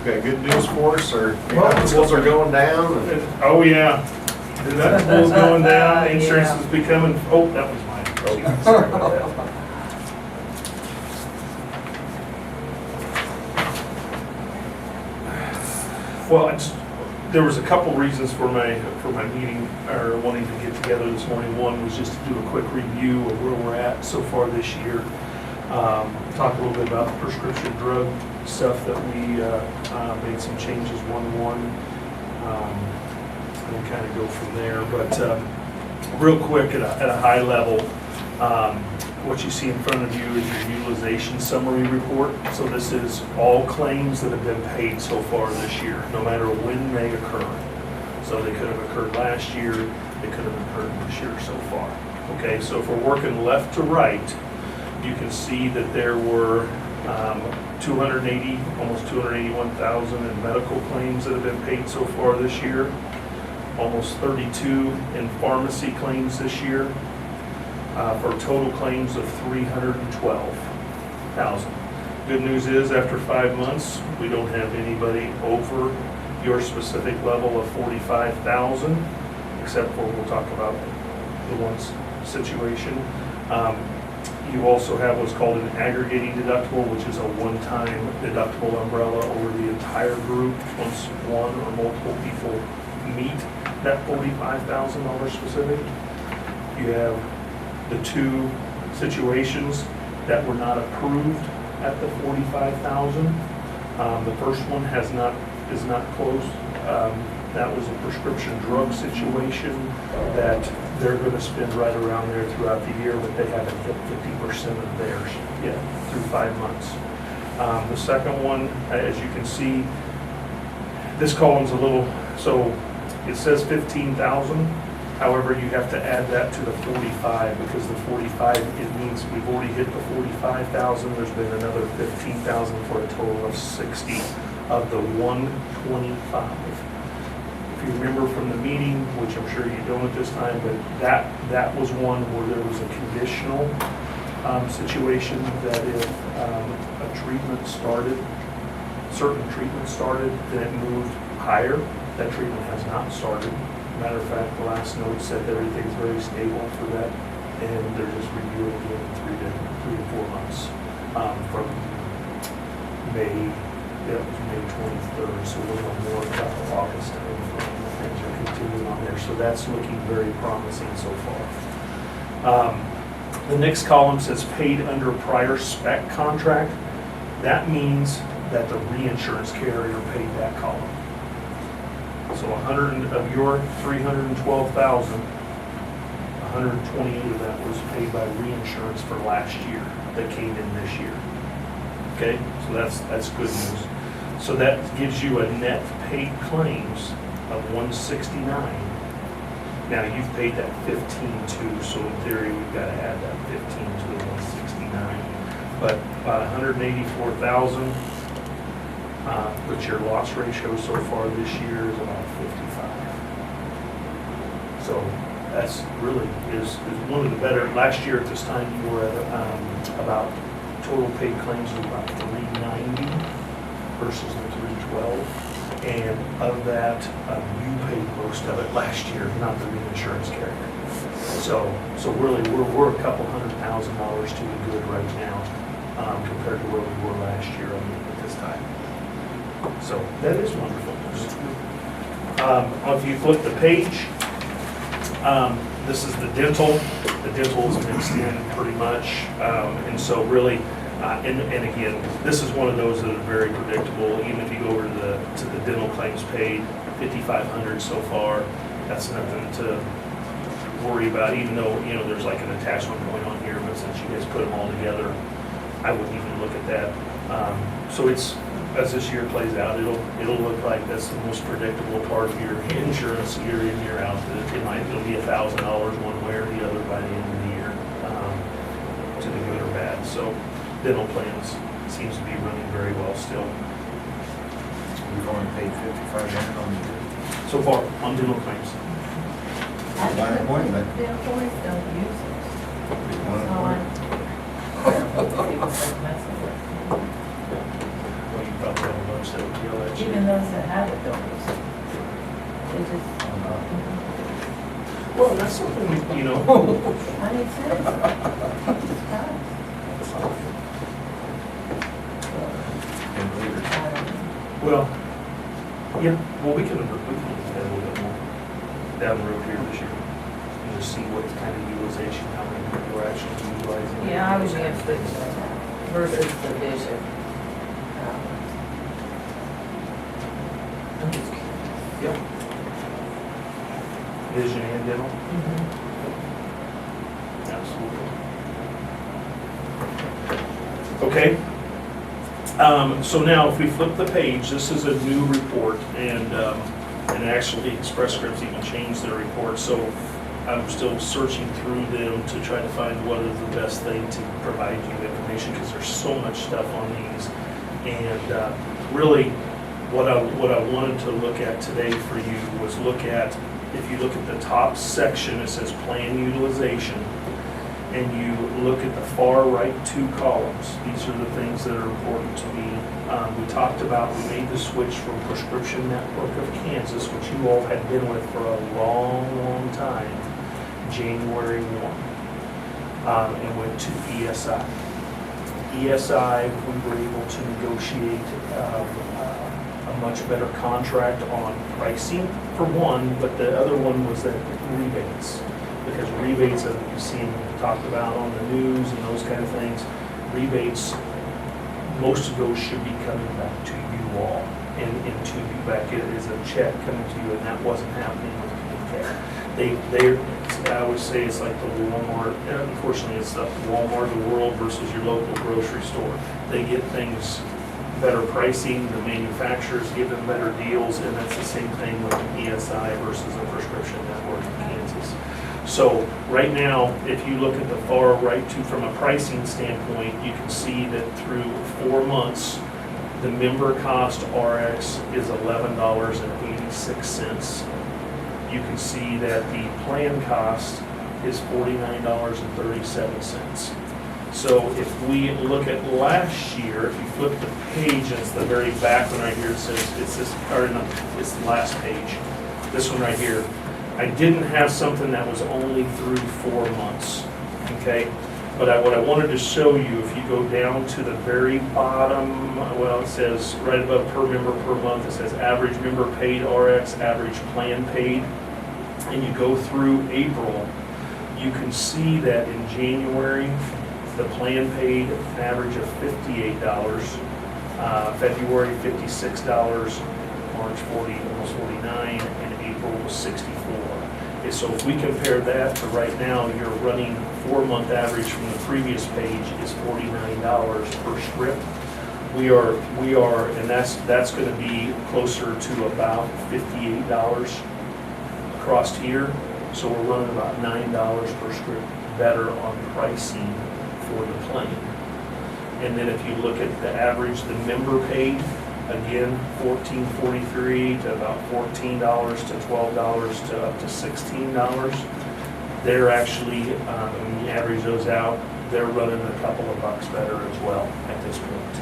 got good news for us, or Well, deductibles are going down? and- Oh, yeah. Deductibles going down, insurance Yeah. is becoming, oh, that was mine. Oh, sorry about that. Well, there was a couple reasons for my meeting, or wanting to get together this morning. One was just to do a quick review of where we're at so far this year. Talk a little bit about the prescription drug stuff that we made some changes 1/1, and kind of go from there. But real quick, at a high level, what you see in front of you is your utilization summary report. So this is all claims that have been paid so far this year, no matter when they occur. So they could have occurred last year, they could have occurred this year so far. Okay, so if we're working left to right, you can see that there were 280, almost 281,000 in medical claims that have been paid so far this year, almost 32 in pharmacy claims this year, for total claims of 312,000. Good news is, after 5 months, we don't have anybody over your specific level of 45,000, except for, we'll talk about the one situation. You also have what's called an aggregating deductible, which is a one-time deductible umbrella over the entire group. Once one or multiple people meet that $45,000 specific, you have the two situations that were not approved at the 45,000. The first one is not closed. That was a prescription drug situation that they're going to spend right around there throughout the year, but they haven't hit 50% of theirs yet through 5 months. The second one, as you can see, this column's a little, so it says 15,000. However, you have to add that to the 45, because the 45, it means we've already hit the 45,000. There's been another 15,000 for a total of 60 of the 125. If you remember from the meeting, which I'm sure you don't at this time, but that was one where there was a conditional situation that if a treatment started, certain treatment started, then it moved higher. That treatment has not started. Matter of fact, the last note said that everything's very stable for that, and they're just reviewing it in 3 to 4 months from May. That was May 23rd, so we'll know more about August, and things are continuing on there. So that's looking very promising so far. The next column says paid under prior spec contract. That means that the reinsurance carrier paid that column. So 100 of your 312,000, 128 of that was paid by reinsurance for last year that came in this year. Okay, so that's good news. So that gives you a net paid claims of 169. Now you've paid that 15 too, so in theory we've got to add that 15 to the 169. But about 184,000. But your loss ratio so far this year is about 55. So that's really is one of the better. Last year at this time you were at about total paid claims of about 390 versus the 312. And of that, you paid most of it last year, not the reinsurance carrier. So really we're a couple $100,000 to the good right now compared to where we were last year at this time. So that is wonderful news. If you flip the page, this is the dental. The dental is mixed in pretty much, and so really, and again, this is one of those that are very predictable. Even if you go over to the dental claims paid, 5,500 so far. That's nothing to worry about. Even though there's like an attachment going on here, but since you guys put them all together, I wouldn't even look at that. So it's. As this year plays out, it'll look like that's the most predictable part of your insurance year in, year out. It'll be $1,000 one way or the other by the end of the year, to the good or bad. So dental plans seems to be running very well still. We've only paid $5,500 on the So far, on dental claims. By appointment. The employees don't use it. One appointment. People don't mess with it. Well, you probably have much they would feel that Even year. those that have it don't use it. They just, Well, that's something, you know, I mean, seriously. It's fine. And leaders. well, yeah, well, we can look at that a little bit more down the road here this year. And just see what kind of utilization, how many people are actually utilizing. it. Yeah, I was interested in that versus the vision. Yep. Vision and dental, absolutely. Okay. So now if we flip the page, this is a new report and actually Express Scripts even changed their report. So I'm still searching through them to try to find what is the best thing to provide you information because there's so much stuff on these. And really what I wanted to look at today for you was look at, if you look at the top section, it says plan utilization. And you look at the far right two columns. These are the things that are important to me. We talked about, we made the switch from Prescription Network of Kansas, which you all had been with for a long, long time, January 1, and went to ESI. ESI, we were able to negotiate a much better contract on pricing for one, but the other one was that rebates. Because rebates, as you've seen talked about on the news and those kind of things, rebates, most of those should be coming back to you all and to you back. It is a check coming to you, and that wasn't happening with PK. I would say it's like the Walmart, unfortunately it's the Walmart of the world versus your local grocery store. They get things, better pricing, the manufacturers give them better deals, and that's the same thing with an ESI versus a Prescription Network in Kansas. So right now, if you look at the far right too, from a pricing standpoint, you can see that through 4 months, the member cost RX is $11.86. You can see that the plan cost is $49.37. So if we look at last year, if you flip the page, and it's the very back one right here, it says, it's this, or no, it's the last page. This one right here. I didn't have something that was only through 4 months, okay? But what I wanted to show you, if you go down to the very bottom, well, it says right above per member per month, it says average member paid RX, average plan paid. And you go through April, you can see that in January, the plan paid an average of $58, February $56, March 40, almost 49, and April was 64. Okay, so if we compare that to right now, your running 4-month average from the previous page is $49 per script. We are, and that's going to be closer to about $58 across here. So we're running about $9 per script better on pricing for the plan. And then if you look at the average, the member paid, again, $14.43 to about $14 to $12 to up to $16. They're actually, when you average those out, they're running a couple of bucks better as well at this point.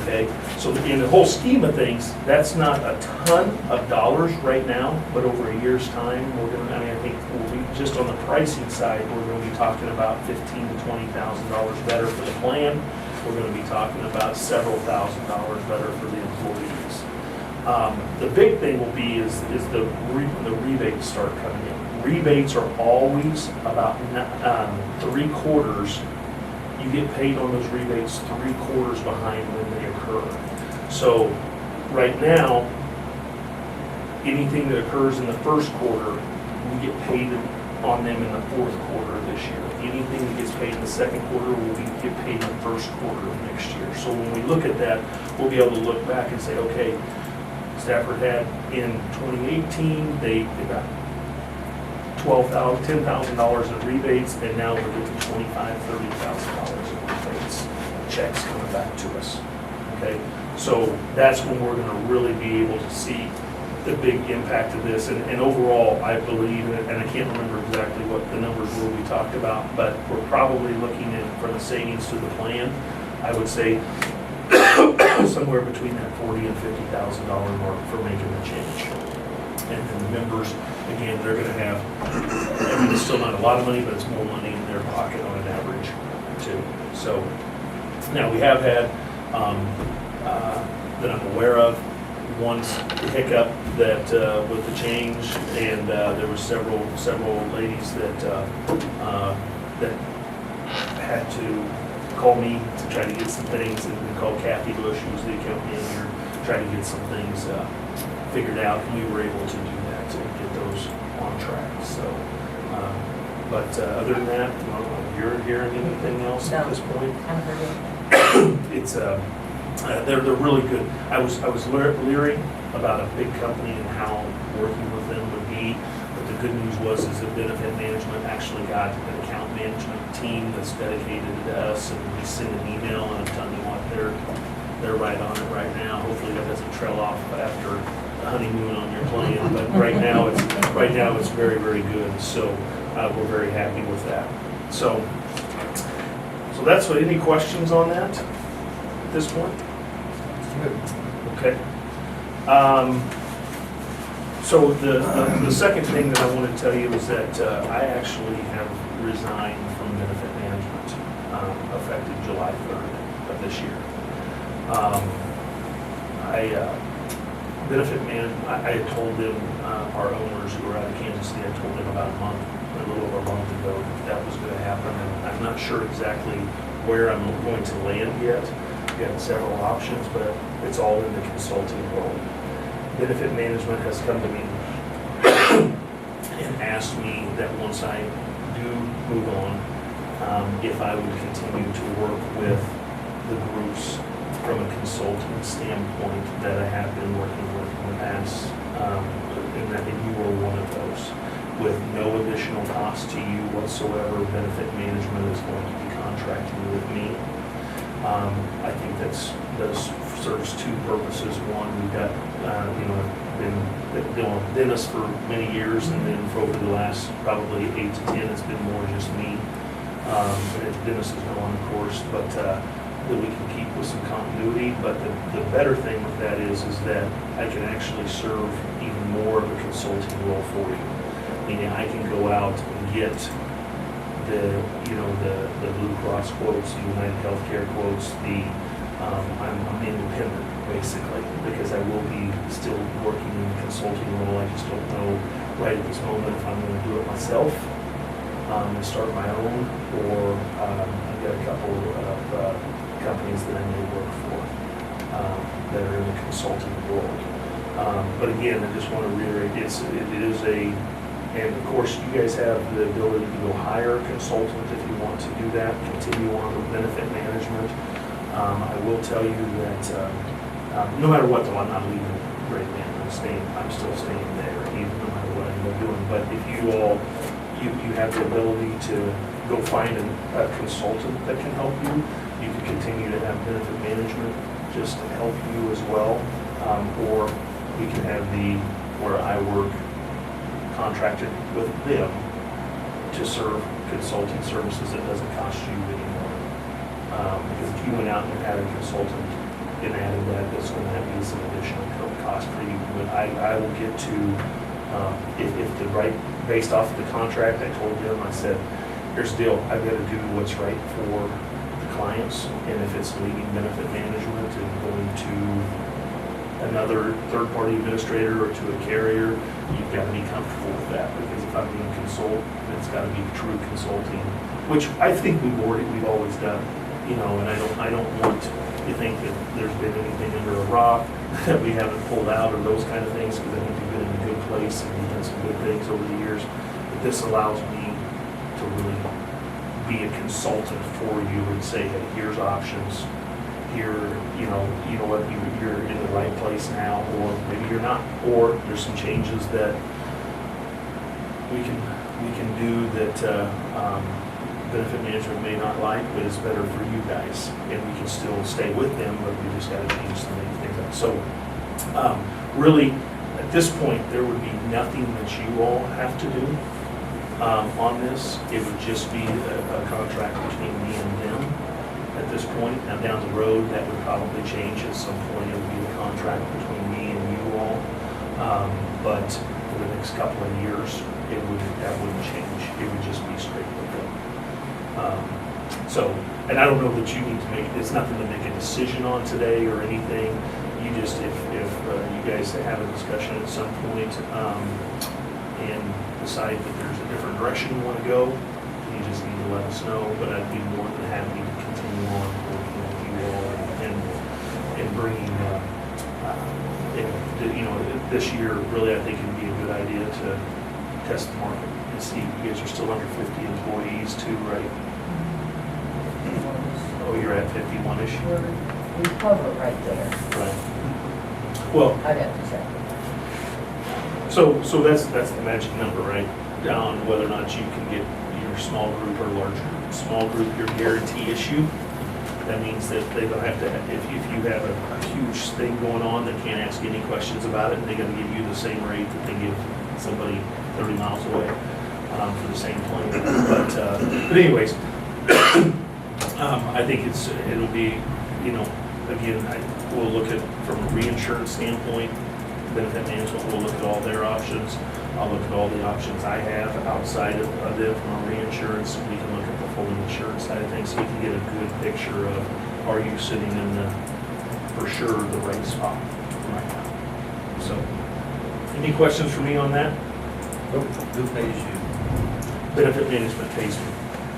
Okay, so in the whole scheme of things, that's not a ton of dollars right now, but over a year's time, we're going to, I think we'll be, just on the pricing side, we're going to be talking about $15,000 to $20,000 better for the plan. We're going to be talking about several $1,000s better for the employees. The big thing will be is the rebates start coming in. Rebates are always about 3/4. You get paid on those rebates 3/4 behind when they occur. So right now, anything that occurs in the first quarter, we get paid on them in the fourth quarter of this year. Anything that gets paid in the second quarter will get paid in the first quarter of next year. So when we look at that, we'll be able to look back and say, okay, Stafford had in 2018, they got $10,000 in rebates, and now we're getting $25,000, $30,000 in rebates, checks coming back to us. Okay, so that's when we're going to really be able to see the big impact of this. And overall, I believe, and I can't remember exactly what the numbers were we talked about, but we're probably looking at, for the savings to the plan, I would say somewhere between that $40,000 and $50,000 mark for making the change. And then the members, again, they're gonna have, I mean, it's still not a lot of money, but it's more money in their pocket on an average too. So, now we have had, that I'm aware of, one hiccup that, with the change, and there were several ladies that had to call me to try to get some things, and we called Kathy Bush, who's the account manager, try to get some things figured out, and we were able to do that, to get those on track, so. But other than that, I don't know if you're hearing anything else at No. this point? I'm hurting. It's, they're really good. I was leery about a big company and how working with them would be, but the good news was is that Benefit Management actually got an account management team that's dedicated to us, and we send an email, and I'm telling you what, they're right on it right now. Hopefully that doesn't trail off after the honeymoon on your plane, but right now it's very, very good. So we're very happy with that. So that's what. Any questions on that at this point? Okay. So the second thing that I want to tell you is that I actually have resigned from Benefit Management effective July 3rd of this year. Benefit Management, I had told them, our owners who were out of Kansas City, I told them about a little over a month ago that was going to happen, and I'm not sure exactly where I'm going to land yet. We've got several options, but it's all in the consulting world. Benefit Management has come to me and asked me that once I do move on, if I would continue to work with the groups from a consulting standpoint that I have been working with in the past, and that you are one of those. With no additional cost to you whatsoever, Benefit Management is going to be contracting with me. I think that serves two purposes. One, we've got, been dealing with Dennis for many years, and then for over the last probably 8 to 10, it's been more just me. And Dennis is gone, of course, but that we can keep with some continuity. But the better thing with that is that I can actually serve even more of a consulting role for you. Meaning I can go out and get the Blue Cross quotes, the United Healthcare quotes, I'm independent basically, because I will be still working in the consulting role. I just don't know right at this moment if I'm going to do it myself and start my own, or I've got a couple of companies that I may work for that are in the consulting world. But again, I just want to reiterate, it is a. And of course, you guys have the ability to go hire a consultant if you want to do that, continue on with Benefit Management. I will tell you that no matter what, though, I'm not leaving Great Man. I'm still staying there, even no matter what I end up doing. But if you all, you have the ability to go find a consultant that can help you, you can continue to have Benefit Management just to help you as well. Or we can have where I work contracted with them to serve consulting services that doesn't cost you anymore. Because if you went out and had a consultant and added that, that's going to be some additional cost for you. But I will get to, if the right, based off of the contract, I told them, I said, here's the deal, I've got to do what's right for the clients. And if it's leaving Benefit Management and going to another third-party administrator or to a carrier, you've got to be comfortable with that, because if I'm being consulted, it's got to be true consulting, which I think we've always done, and I don't want to think that there's been anything under a rock that we haven't pulled out or those kind of things, because I think we've been in a good place and we've done some good things over the years. But this allows me to really be a consultant for you and say, hey, here's options. Here, you know what, you're in the right place now, or maybe you're not, or there's some changes that we can do that Benefit Management may not like, but it's better for you guys, and we can still stay with them, but we just got to change some things up. So really, at this point, there would be nothing that you all have to do on this. It would just be a contract between me and them. at this point. Now, down the road, that would probably change at some point. It would be the contract between me and you all. But for the next couple of years, that wouldn't change. It would just be straight with them. So, and I don't know that you need to make, it's nothing to make a decision on today or anything. You just, if you guys have a discussion at some point, and decide that there's a different direction you want to go, you just need to let us know. But I'd be more than happy to continue on working with you all and bringing, this year, really, I think it'd be a good idea to test the market and see. You guys are still under 50 employees too, right? Oh, you're at 51-ish? We cover right there. Right. Well, I'd have to check. so that's the magic number, right? Down whether or not you can get your small group or large group. Small group, your guarantee issue. That means that they don't have to, if you have a huge thing going on, they can't ask any questions about it, and they're gonna give you the same rate that they give somebody 30 miles away for the same plane. But anyways, I think it'll be, again, we'll look at, from a reinsurance standpoint, benefit management, we'll look at all their options. I'll look at all the options I have outside of them from a reinsurance. We can look at the full insurance side of things, so we can get a good picture of, are you sitting in for sure, the right spot right now. So, any questions for me on that? Who pays you? Benefit management pays me.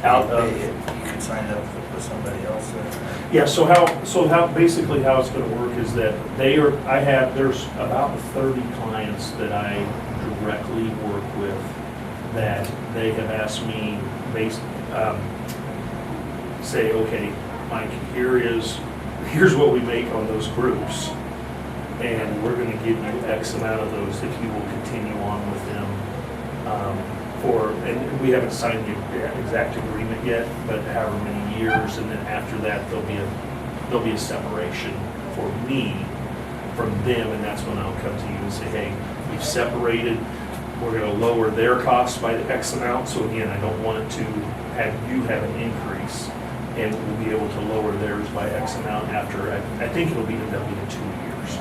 Out of, You can sign up with somebody else. yeah, so how basically how it's gonna work is that there's about 30 clients that I directly work with that they have asked me say, okay, Mike, here's what we make on those groups, and we're gonna give you X amount of those if you will continue on with them. And we haven't signed the exact agreement yet, but however many years, and then after that, there'll be a separation for me from them, and that's when I'll come to you and say, hey, we've separated, we're gonna lower their costs by the X amount, so again, I don't want it to have you have an increase, and we'll be able to lower theirs by X amount after, I think it'll end up being 2 years.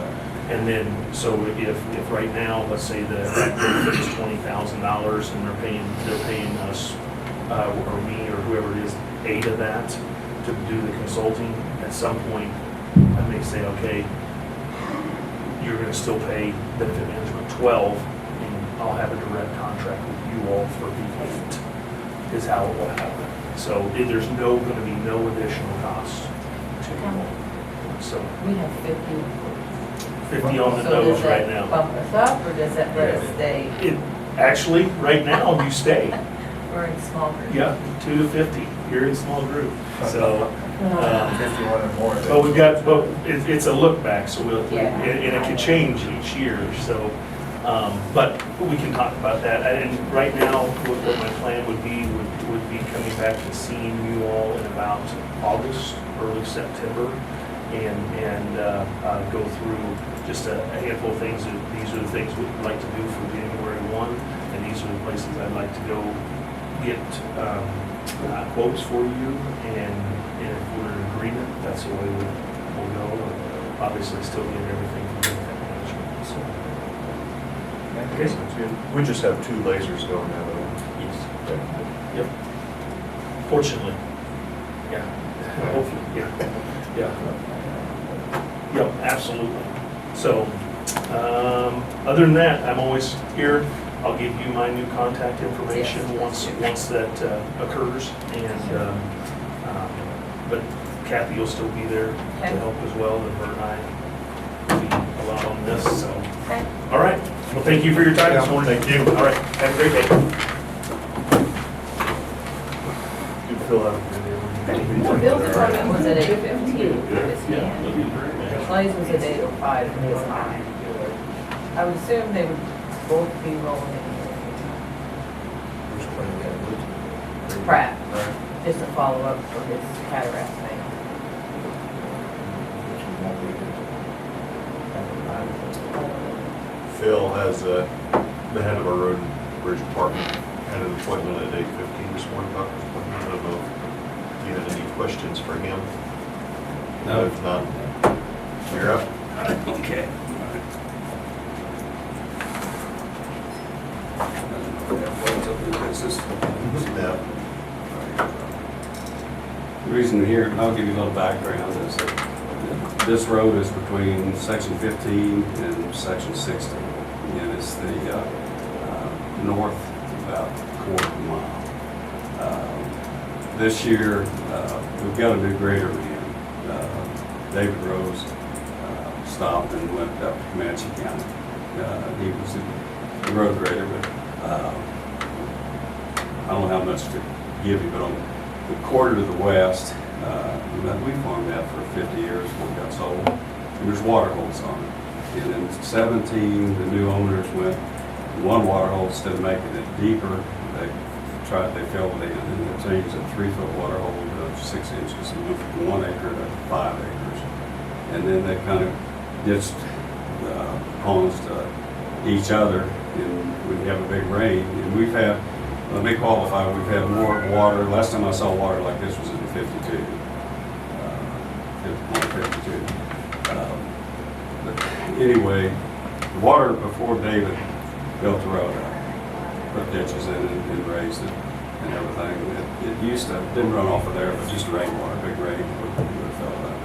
And then, so if right now, let's say the benefit is $20,000 and they're paying us, or me, or whoever it is, 8 of that to do the consulting, at some point, I may say, okay, you're gonna still pay benefit management 12, and I'll have a direct contract with you all for the 8, is how it will happen. So there's gonna be no additional cost to you all. So We have 50. 50 on the nose right now. So does that bump us up, or does that let us stay? Actually, right now, you stay. We're in small group. Yeah, 2 to 50. You're in small group. So, 51 or more. but it's a look back, so Yeah. and it can change each year. So, but we can talk about that. And right now, what my plan would be coming back and seeing you all in about August, early September, and go through just a handful of things. These are the things we'd like to do for January 1, and these are the places I'd like to go get quotes for you, and if we're in agreement, that's the way we'll go. Obviously, still get everything from benefit management. So, Okay, sounds good. We just have 2 lasers going now, though. yes. Yep. Fortunately. Yeah. Hopefully, yeah. Yep, absolutely. So, other than that, I'm always here. I'll give you my new contact information once that occurs, and but Kathy will still be there to help as well, and her and I will be a lot on this. So, Okay. all right. Well, thank you for your time this morning. Thank you. All right. Have a great day. You fill out a video. The Bill's appointment was at 8:15 this weekend. Clay's was at 8:05 and his 9. I would assume they would both be rolling in Which one we got to here. Pratt, just a follow-up for his cataract thing. Phil has, the head of our road and bridge department, had an appointment at 8:15 this morning, doctor's appointment. I don't know if you had any questions for him? No. If not, you're up. Okay. No. The reason we're here, I'll give you a little background, is that this road is between section 15 and section 16. And it's the north about quarter of a mile. This year, we've got a new grader in. David Rose stopped and went up to Comanche County. He was the road grader, but I don't know how much to give you, but on the quarter to the west, we farmed that for 50 years before it got sold. And there's water holes on it. And in 17, the new owners went one water hole, instead of making it deeper, they filled it in, and they changed a 3-foot water hole to 6 inches, and went from 1 acre to 5 acres. And then they kind of ditched ponds to each other, and we have a big rain. And we've had, let me qualify, we've had more water. Last time I saw water like this was in 52. But anyway, the water before David built the road out, put ditches in and raised it and everything. It used to, didn't run off of there, but just rainwater, big rain would fill it up.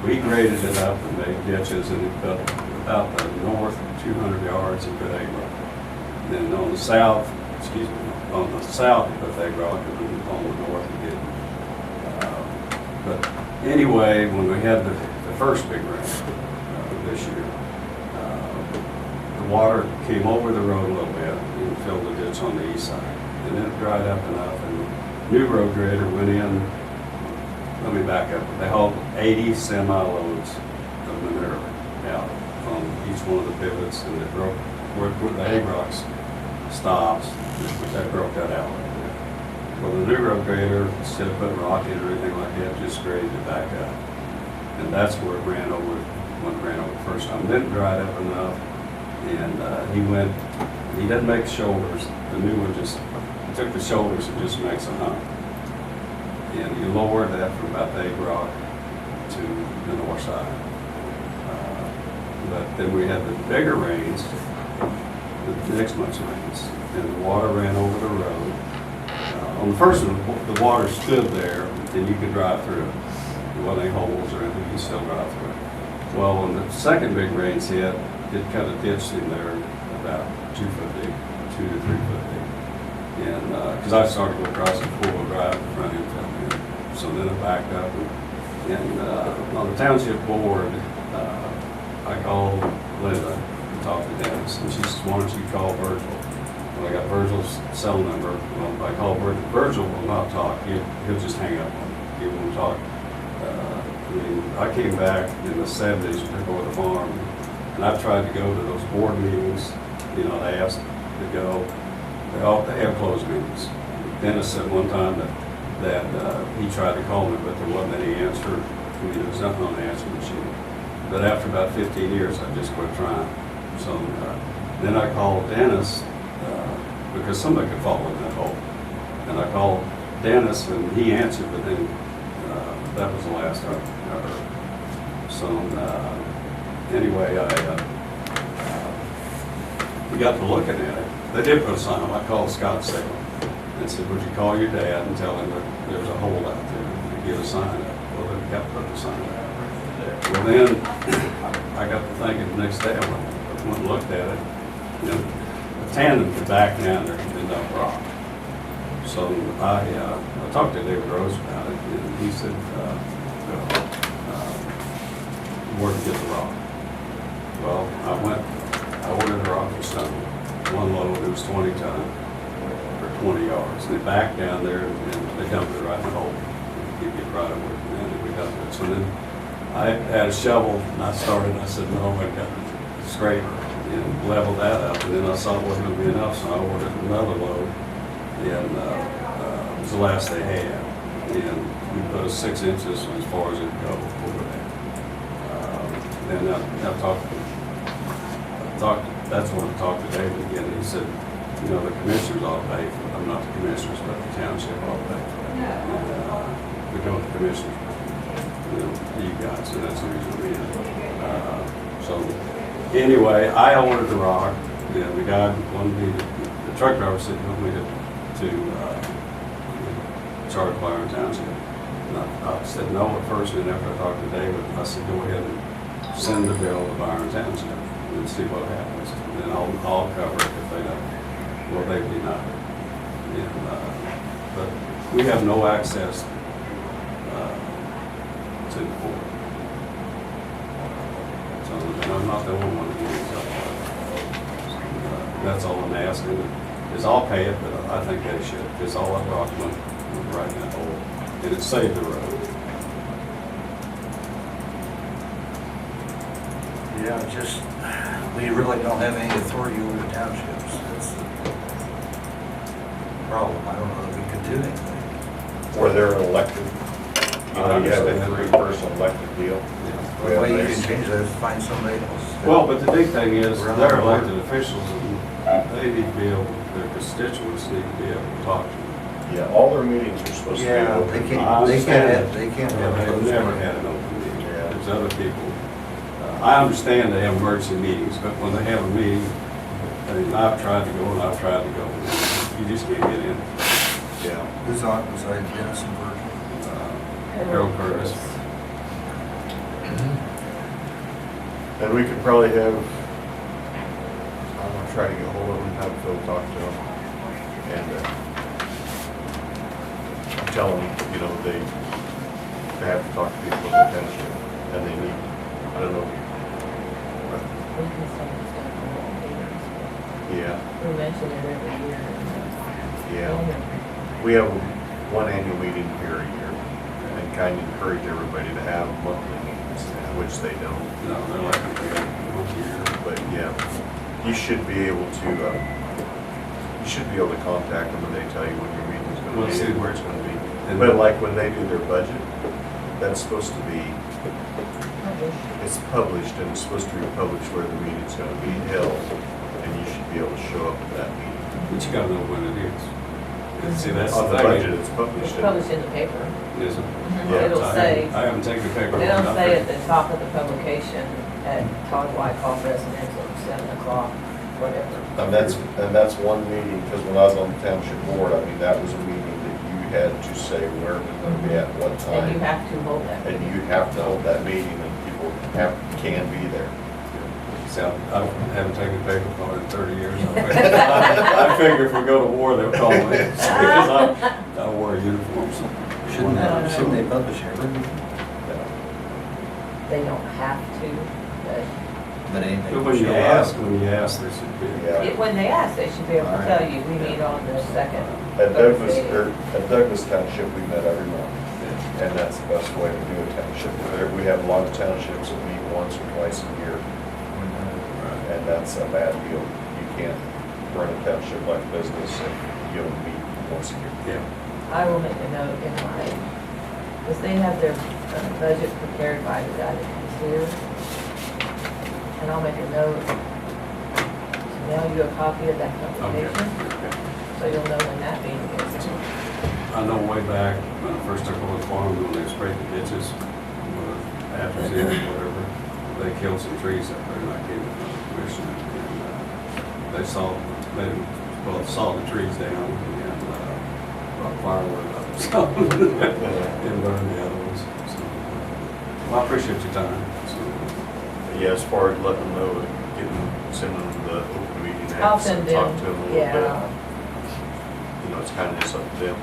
We graded it up and made ditches, and it built about the north 200 yards and put egg rock. Then on the south, on the south, you put egg rock, and then on the north you did. But anyway, when we had the first big rain this year, the water came over the road a little bit and filled the ditch on the east side. And then it dried up enough, and the new road grader went in. Let me back up. They hauled 80 semi-loads of manure out on each one of the pivots, and they broke where the egg rocks stops. That broke that out right there. Well, the new road grader, instead of putting rock in or anything like that, just graded it back up. And that's where it ran over when it ran over the first time. Then it dried up enough, and he doesn't make shoulders. The new one just took the shoulders and just makes a hump. And you lower that from about the egg rock to the north side. But then we had the bigger rains, the next month's rains, and the water ran over the road. On the first one, the water stood there, and you could drive through it. There wasn't any holes or anything, you could still drive through it. Well, when the second big rains hit, it kind of ditched in there about 2 foot deep, 2 to 3 foot deep. And, because I started to go across the 4-wheel drive in front of him. So then it backed up, and on the township board, I called Linda and talked to Dennis, and she said, why don't you call Virgil? Well, I got Virgil's cell number. Well, if I call Virgil, Virgil will not talk. He'll just hang up on me. He won't talk. I came back in the 70s and took over the farm, and I've tried to go to those board meetings. They asked to go. They have closed meetings. Dennis said one time that he tried to call me, but there wasn't any answer. There was nothing on the answer machine. But after about 15 years, I just quit trying. So then I called Dennis because somebody could fall in that hole. And I called Dennis, and he answered, but then that was the last I heard. So anyway, we got to looking at it. They did put a sign up. I called Scottsdale and said, would you call your dad and tell him that there's a hole out there and get a sign up? Well, they got to put the sign up. Well, then I got to thinking the next day, I went and looked at it. The tandem could back down there and end up rock. So I talked to David Rose about it, and he said, where to get the rock. Well, I ordered a rock from Stone. One load, it was 20 ton for 20 yards. And they backed down there, and they dumped it right in the hole. You get right over it, and then we dumped it. So then I had a shovel, and I said, no, I got a scraper, and leveled that up. And then I saw it wasn't going to be enough, so I ordered another load, and it was the last they had. And we put a 6 inches as far as it would go over there. And that's when I talked to David again, and he said, the commissioners ought to pay for it. I'm not the commissioners, but the township ought to pay for it. become the commissioner. You guys, and that's the reason I'm here. So, anyway, I ordered the rock, the guy wanted me to, the truck driver said, wanted me to charge Byron Township. And I said no at first, and after I talked to David, I said, go ahead and send the bill to Byron Township and see what happens. And then I'll cover it if they don't. Well, they denied it. And, but we have no access to the court. So, and I'm not the only one doing something. That's all I'm asking, is I'll pay it, but I think they should. It's all up Rockland, right in that hole, and it saved the road. Yeah, just, we really don't have any authority over the townships. That's the problem. I don't know that we could do anything. Or they're elected. You know, you have a three-person elected deal. The way you can change that is find somebody else. Well, but the big thing is, We're on they're the board. elected officials, and they need to be able, their constituents need to be able to talk to them. Yeah, all their meetings are supposed to be Yeah, open. they I can't understand. have, they can't Yeah, have. they've those never meetings. had an open meeting. Yeah. There's other people. I understand they have emergency meetings, but when they have a meeting, and I've tried to go and I've tried to go, you just can't get in. Yeah. Who's on beside Dennis and Virgil? Harold Curtis. And we could probably have, I'm gonna try to get hold of them, have Phil talk to them. And tell them, you know, they have to talk to people in the township. And they need, I don't know, We can send this stuff to all meetings. yeah, We mention it every year. yeah. We have one annual meeting here a year and kind of encourage everybody to have monthly meetings, which they don't. No, they're like, one year. But yeah, you should be able to, contact them and they tell you when your meeting's Well, gonna be see, and where it's gonna be. and- But like when they do their budget, that's supposed to be, it's published and it's supposed to be published where the meeting's gonna be held. And you should be able to show up at that meeting. But you gotta know when it is. And see, that's On the the budget, thing. it's published. It's published in the paper. Is it? Yeah, It'll I say, haven't- I haven't taken the paper. it'll say at the top of the publication at Todd Wyckoff Residential, 7 o'clock, whatever. And that's one meeting, because when I was on the township board, I mean, that was a meeting that you had to say where it was gonna be at what And you time. have to hold that. And you have to hold that meeting and people can be there. See, I haven't taken a paper for in 30 years. I figure if we go to war, they'll call me, because I wear uniforms. Shouldn't they publish everything? They don't have to, but But anything. But when you ask, there should be. Yeah. when they ask, they should be able to All tell right. you, we meet on the second. At Douglas, Thursday. at Douglas Township, we met every month, and that's the best way to do a township. We have a lot of townships that meet once or twice a year, and that's a bad deal. You can't run a township like business if you don't meet once a year. Yeah. I will make a note in my, because they have their budget prepared by the guy that comes here. And I'll make a note to mail you a copy of that Okay. publication, so you'll know when that meeting is. I know way back, when I first took over the farm, when they sprayed the ditches, after or whatever, they killed some trees up there, and I gave it to the commission. And they saw the trees down, and brought firewood up, so, and burned the other ones. So, well, I appreciate your time, so. Yeah, as far as letting them know, sending them the open meeting I'll acts send and them, talk to them a little bit. yeah. You know, it's kind of just up to them.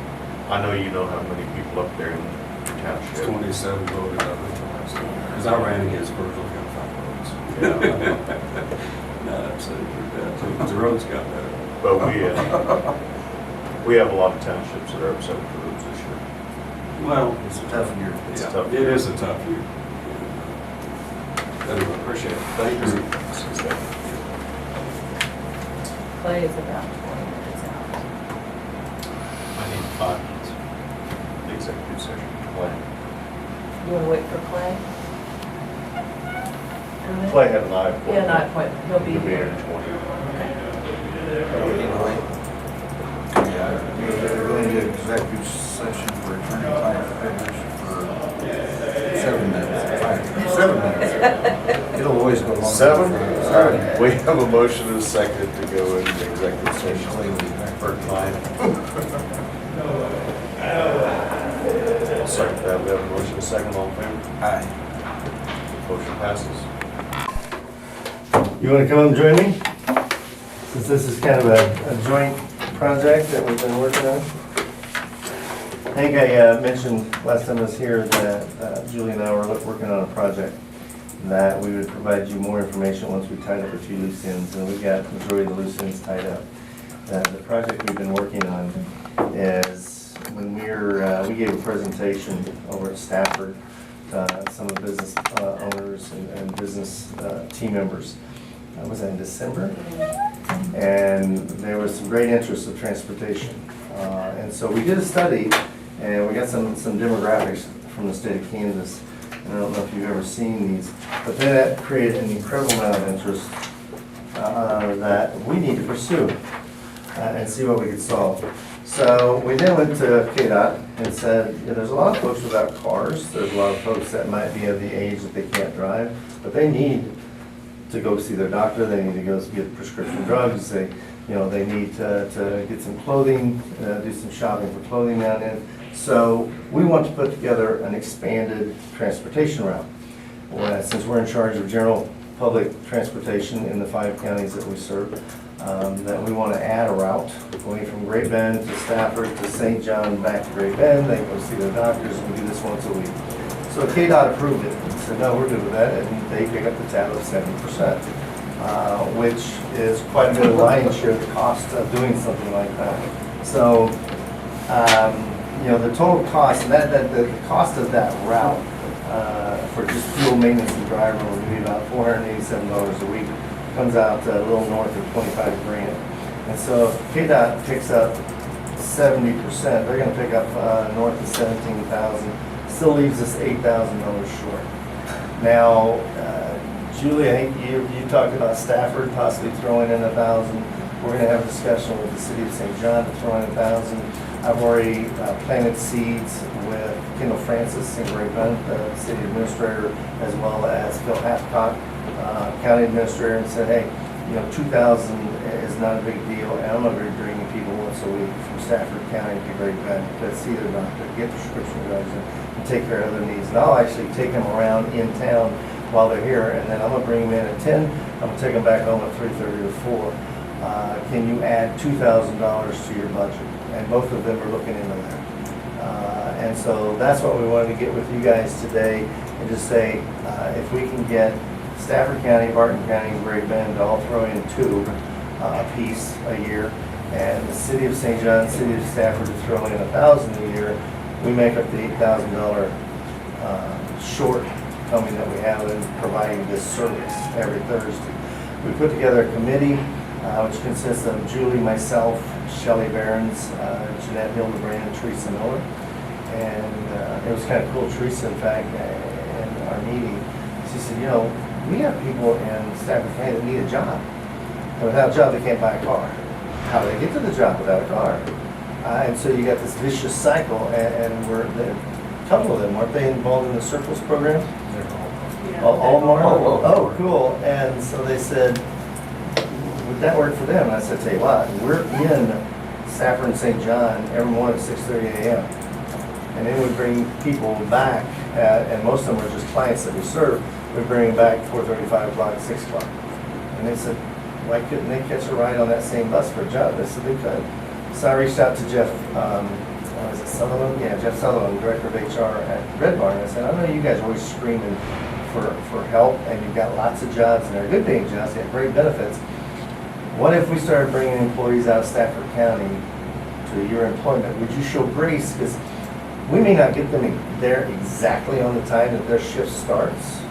I know you know how many people up there in the It's township. 27 voted up at the last one, because I ran against Virgil County roads. Yeah. Not absolutely bad, the roads got better. But we have a lot of townships that are upset with the roads this year. Well, It's a tough year. It's yeah, tough. it is a tough year. Anyway, appreciate it. Thank you. Clay is about 20 minutes out. I need 5 minutes. The executive session plan. You want to wait for Clay? Clay had an eye appointment. Yeah, an eye appointment, he'll be He'll be here here. in 20. Anyway, we're going to executive session for attorney-client privilege 7? All right, we have a motion and a second to go into executive session. For 9. I'll second that. We have a motion and a second. All in favor? Aye. Motion passes. You want to come and join me? Since this is kind of a joint project that we've been working on. I think I mentioned last time I was here that Julie and I were working on a project that we would provide you more information once we tied up a few loose ends, and we got the majority of the loose ends tied up. The project we've been working on is when we gave a presentation over at Stafford, some of the business owners and business team members. Was that in December? And there was some great interest of transportation. And so we did a study, and we got some demographics from the state of Kansas. And I don't know if you've ever seen these, but that created an incredible amount of interest that we need to pursue and see what we could solve. So we then went to KDOT and said, yeah, there's a lot of folks without cars. There's a lot of folks that might be of the age that they can't drive, but they need to go see their doctor. They need to go get prescription drugs. They need to get some clothing, do some shopping for clothing down in. So we want to put together an expanded transportation route. Well, since we're in charge of general public transportation in the 5 counties that we serve, that we want to add a route going from Great Bend to Stafford to St. John, back to Great Bend. They go see their doctors, and we do this once a week. So KDOT approved it and said, no, we're good with that, and they pick up the tab of 70%, which is quite a bit of lion's share of the cost of doing something like that. So, the total cost, and the cost of that route for just fuel maintenance and driver would be about $487 a week. Comes out a little north of 25 grand. And so if KDOT picks up 70%, they're going to pick up north of 17,000. Still leaves us $8,000 short. Now, Julie, I think you talked about Stafford possibly throwing in 1,000. We're going to have a discussion with the city of St. John to throw in 1,000. I've already planted seeds with Kendall Francis in Great Bend, the city administrator, as well as Phil Hathcock, county administrator, and said, hey, 2,000 is not a big deal, and I'm going to be bringing people once a week from Stafford County to Great Bend to see their doctor, get prescription drugs, and take care of their needs. And I'll actually take them around in town while they're here, and then I'm going to bring them in at 10. I'm going to take them back home at 3:30 or 4. Can you add $2,000 to your budget? And both of them are looking into that. And so that's what we wanted to get with you guys today, and just say, if we can get Stafford County, Barton County, and Great Bend to all throw in 2 apiece a year, and the city of St. John, city of Stafford to throw in 1,000 a year, we make up the $8,000 shortcoming that we have in providing this service every Thursday. We put together a committee which consists of Julie, myself, Shelley Behrens, Jeanette Hildebrand, Teresa Miller. And it was kind of cool. Teresa, in fact, in our meeting, she said, we have people in Stafford County that need a job. And without a job, they can't buy a car. How do they get to the job without a car? And so you got this vicious cycle, and a couple of them, weren't they involved in the Circles program? All of them are? Oh, cool. And so they said, would that work for them? And I said, tell you what, we're in Stafford and St. John every morning at 6:30 a.m. And then we bring people back, and most of them are just clients that we serve. We bring them back 4:30, 5 o'clock, 6 o'clock. And they said, why couldn't they catch a ride on that same bus for a job? They said they could. So I reached out to Jeff, was it Sutherland? Yeah, Jeff Sutherland, Director of HR at Red Barn. I said, I know you guys are always screaming for help, and you've got lots of jobs, and they're good paying jobs, you have great benefits. What if we started bringing employees out of Stafford County to your employment? Would you show grace? Because we may not get them there exactly on the time that their shift starts.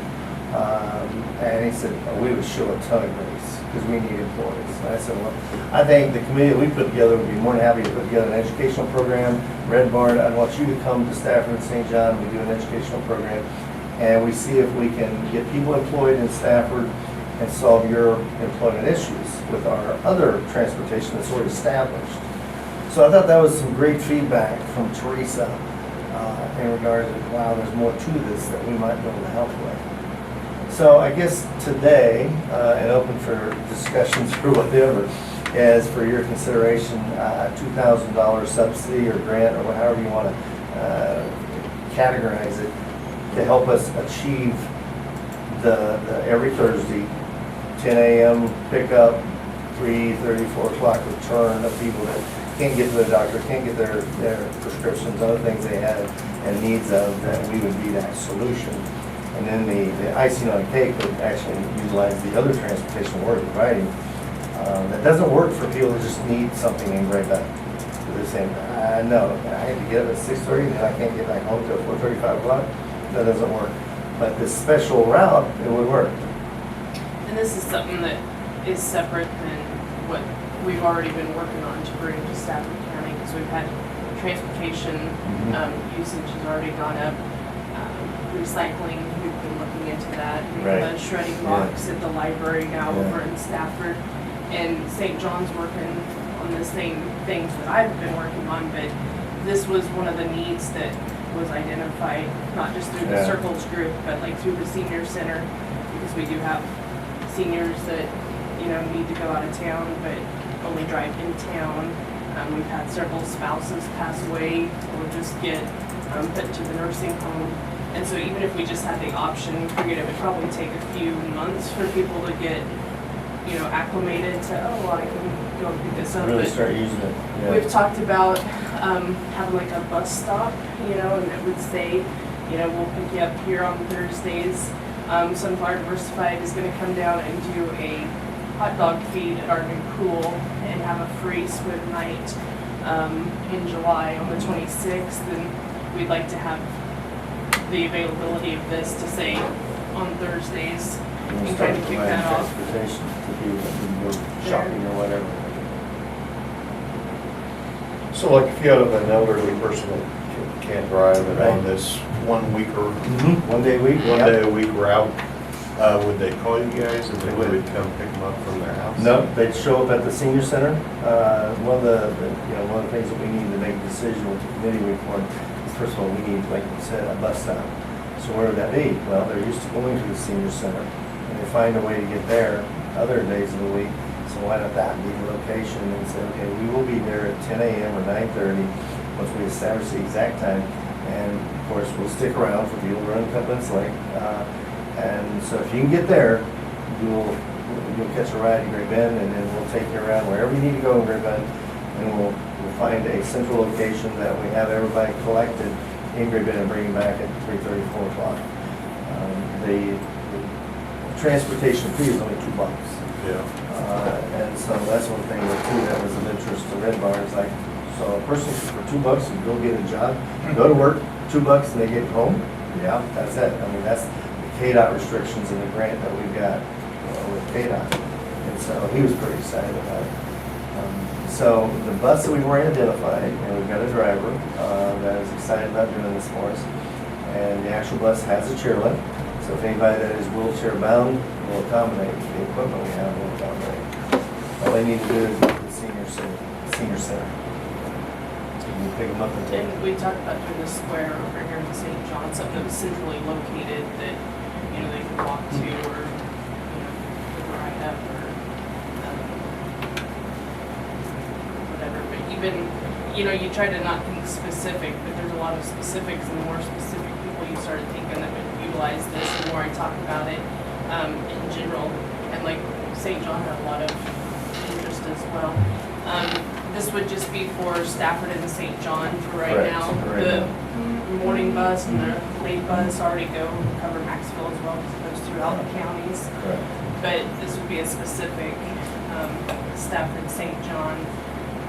And he said, we would show a ton of grace because we need employees. And I said, well, I think the committee that we put together would be more than happy to put together an educational program. Red Barn, I want you to come to Stafford and St. John. We do an educational program. And we see if we can get people employed in Stafford and solve your employment issues with our other transportation that's already established. So I thought that was some great feedback from Teresa in regards to, wow, there's more to this that we might be able to help with. So I guess today, and open for discussions or whatever, is for your consideration, $2,000 subsidy or grant, or however you want to categorize it, to help us achieve the every Thursday, 10 a.m. pickup, 3:30, 4 o'clock return of people that can't get to the doctor, can't get their prescriptions, other things they have and needs of, that we would be that solution. And then the icing on the cake would actually utilize the other transportation we're providing. That doesn't work for people that just need something in Great Bend. They're saying, no, I had to get up at 6:30 and I can't get back home till 4:30, 5 o'clock. That doesn't work. But this special route, it would work. And this is something that is separate than what we've already been working on to bring to Stafford County, because we've had transportation usage has already gone up. Recycling, we've been looking into that. We have Right. a shredding Yeah. box at the library now Yeah. over in Stafford. And St. John's working on the same things that I've been working on, but this was one of the needs that was identified, not just through the Yeah. Circles group, but like through the senior center, because we do have seniors that, you know, need to go out of town, but only drive in town. We've had several spouses pass away or just get put to the nursing home. And so even if we just had the option, figured it would probably take a few months for people to get, you know, acclimated to, oh, well, I can go and pick this up. Really But start using it. Yeah. we've talked about having like a bus stop, you know, and it would say, you know, we'll pick you up here on Thursdays. Sunflower Diversified is going to come down and do a hot dog feed at our new pool and have a free swim night in July on the 26th. And we'd like to have the availability of this to say on Thursdays We'll and start kind of kick providing that off. transportation to people that can go shopping or whatever. So like if you have an elderly person that can't drive and Right. on this 1 week or One day a week? one Yep. day a week route, would they call you guys and They then would. we'd come pick them up from their house? No, they'd show up at the senior center. One of one of the things that we need to make a decision with the committee we formed is, first of all, we need, like you said, a bus stop. So where would that be? Well, they're used to going to the senior center, and they find a way to get there other days of the week. So why not that be the location and say, okay, we will be there at 10 a.m. or 9:30 once we establish the exact time. And of course, we'll stick around for people to run Cumberland's Lake. And so if you can get there, you'll catch a ride to Great Bend, and then we'll take you around wherever you need to go in Great Bend, and we'll find a central location that we have everybody collected in Great Bend and bring them back at 3:30, 4 o'clock. The transportation fee is only $2. Yeah. And so that's one thing too that was of interest to Red Bar, is like, so a person for $2 can go get a job, go to work, $2 and they get home? Yeah, that's it. I mean, that's the KDOT restrictions and the grant that we've got with KDOT. And so he was pretty excited about it. So the bus that we've already identified, and we've got a driver that is excited about doing this for us. And the actual bus has a chair lift. So if anybody that is wheelchair bound will accommodate, the equipment we have will accommodate. All they need to do is go to the senior center. You can pick them up and take And them. we talked about doing the square over here in St. John, something that was centrally located that, you know, they could walk to or, you know, ride up or whatever. But even, you know, you try to not think specific, but there's a lot of specifics, and the more specific people you started thinking that would utilize this, the more I talk about it in general. And like St. John had a lot of interest as well. This would just be for Stafford and St. John for right Correct, now. for right The now. morning bus and the late bus already go cover Maxville as well, because it goes throughout the counties. Correct. But this would be a specific Stafford, St. John,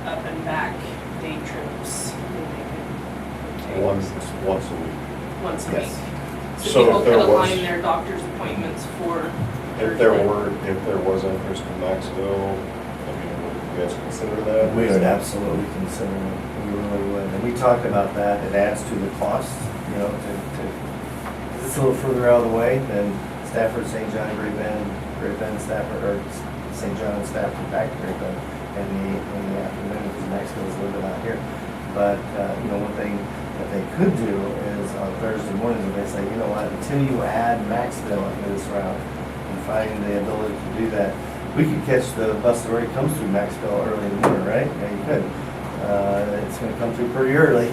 up and back day trips. that they could take Once a week. once a Yes. week. So So people if there could was- align their doctor's appointments for If there Thursday. if there was interest in Maxville, I mean, would you guys consider that? We would absolutely consider it. We really would. And we talked about that. It adds to the cost, you know, it's a little further out of the way than Stafford, St. John, Great Bend, Stafford, or St. John and Stafford back to Great Bend in the afternoon, because Maxville is a little bit out here. But, you know, one thing What they could do is on Thursday mornings, if they say, you know what, until you add Maxville into this route and find the ability to do that, we could catch the bus that already comes through Maxville early in the morning, right? Yeah, you could. It's gonna come through pretty early,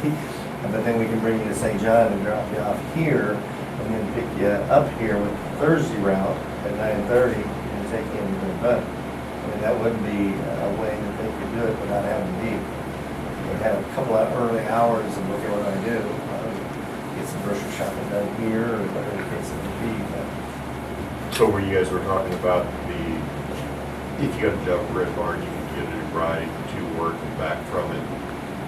but then we can bring you to St. John and drop you off here and then pick you up here with the Thursday route at 9:30 and take you into the bus. I mean, that would be a way that they could do it without having to leave. They have a couple of early hours of what they want to do. Get some grocery shopping done here or whatever the case may be. But So where you guys were talking about if you got a job at Red Barn, you can get a ride to work and back from it.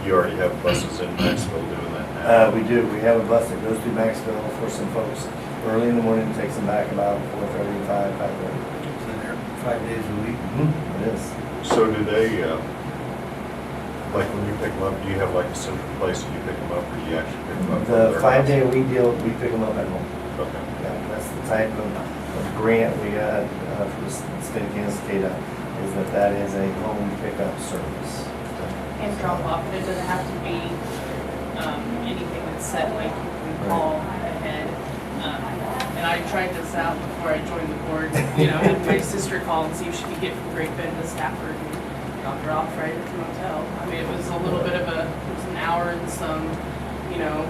You already have buses in Maxville doing that now. We do. We have a bus that goes through Maxville for some folks early in the morning, takes them back about 4:30, 5:30. So they're 5 days a week. It is. So do they, like when you pick them up, do you have like a central place that you pick them up, or do you actually pick them up? from The their 5-day house? week deal, we pick them up at home. Okay. Yeah, that's the type of grant we got from the state of Kansas, KDOT, is that is a home pickup service. And drop off, but it doesn't have to be, anything that's set, like you can call ahead. And I tried this out before I joined the board, you know, had my sister call and see if she could get from Great Bend to Stafford and drop her off right at the motel. I mean, it was a little bit of it was an hour and some, you know,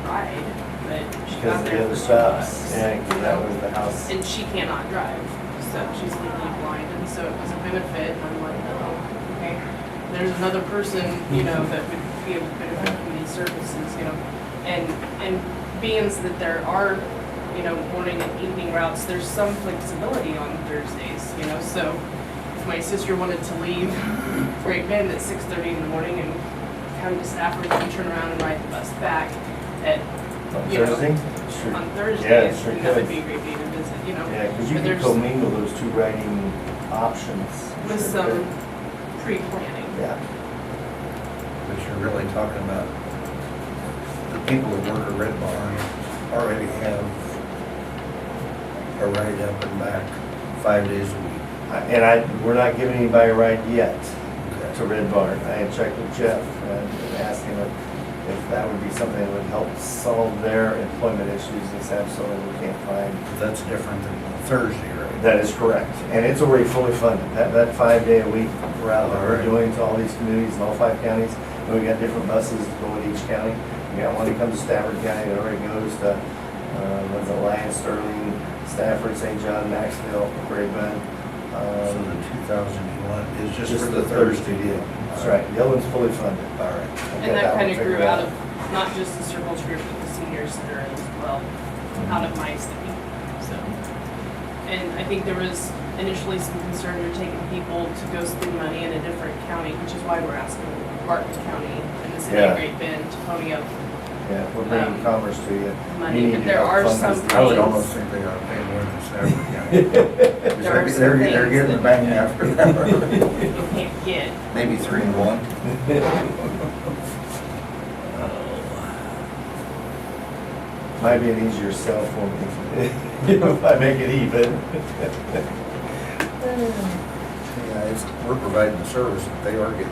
ride, but she Because got the there other for stops, $2. yeah, 'cause that was the house. And she cannot drive, so she's legally blind, and so it was a benefit, and I'm like, oh, okay. There's another person, you know, that would be able to benefit from these services, you know. And being that there are, you know, morning and evening routes, there's some flexibility on Thursdays, you know, so if my sister wanted to leave Great Bend at 6:30 in the morning and come to Stafford and turn around and ride the bus back at, On you know, Thursday? Sure. on Yeah, Thursdays, sure that would could. be a great day to visit, you know. Yeah, because you But can there's- commingle those two riding options. With Sure some could. pre-planning. Yeah. But you're really talking about the people that work at Red Barn already have a ride up and back 5 days a week. We're not giving anybody a ride yet Okay. to Red Barn. I had checked with Jeff and asked him if that would be something that would help solve their employment issues. He said, absolutely, we can't find. That's different than Thursday, right? That is correct. And it's already fully funded. That 5-day-a-week route that we're Alright. doing to all these communities in all 5 counties, and we got different buses to go with each county. We got one that comes to Stafford County that already goes to, what's it, Lyons, Sterling, Stafford, St. John, Maxville, Great Bend. So the 2,000 you want is just for the Thursday deal? That's right. The other one's fully funded. All right. I've And got that one kind of figured grew out of not just the Circles group, but the senior center as well, out of my city, so. And I think there was initially some concern you're taking people to go spend money in a different county, which is why we're asking Barton County and the city Yeah. of Great Bend to pony up Yeah, we're bringing commerce to you. money, You need but to there help are fund some this. I would things- almost think they ought to pay more than Stafford County. There are some They're things getting the that- bang after that. you can't get. Maybe 3 and 1. Might be an easier sell for me if I make it even. Yeah, we're providing the service, but they are getting it.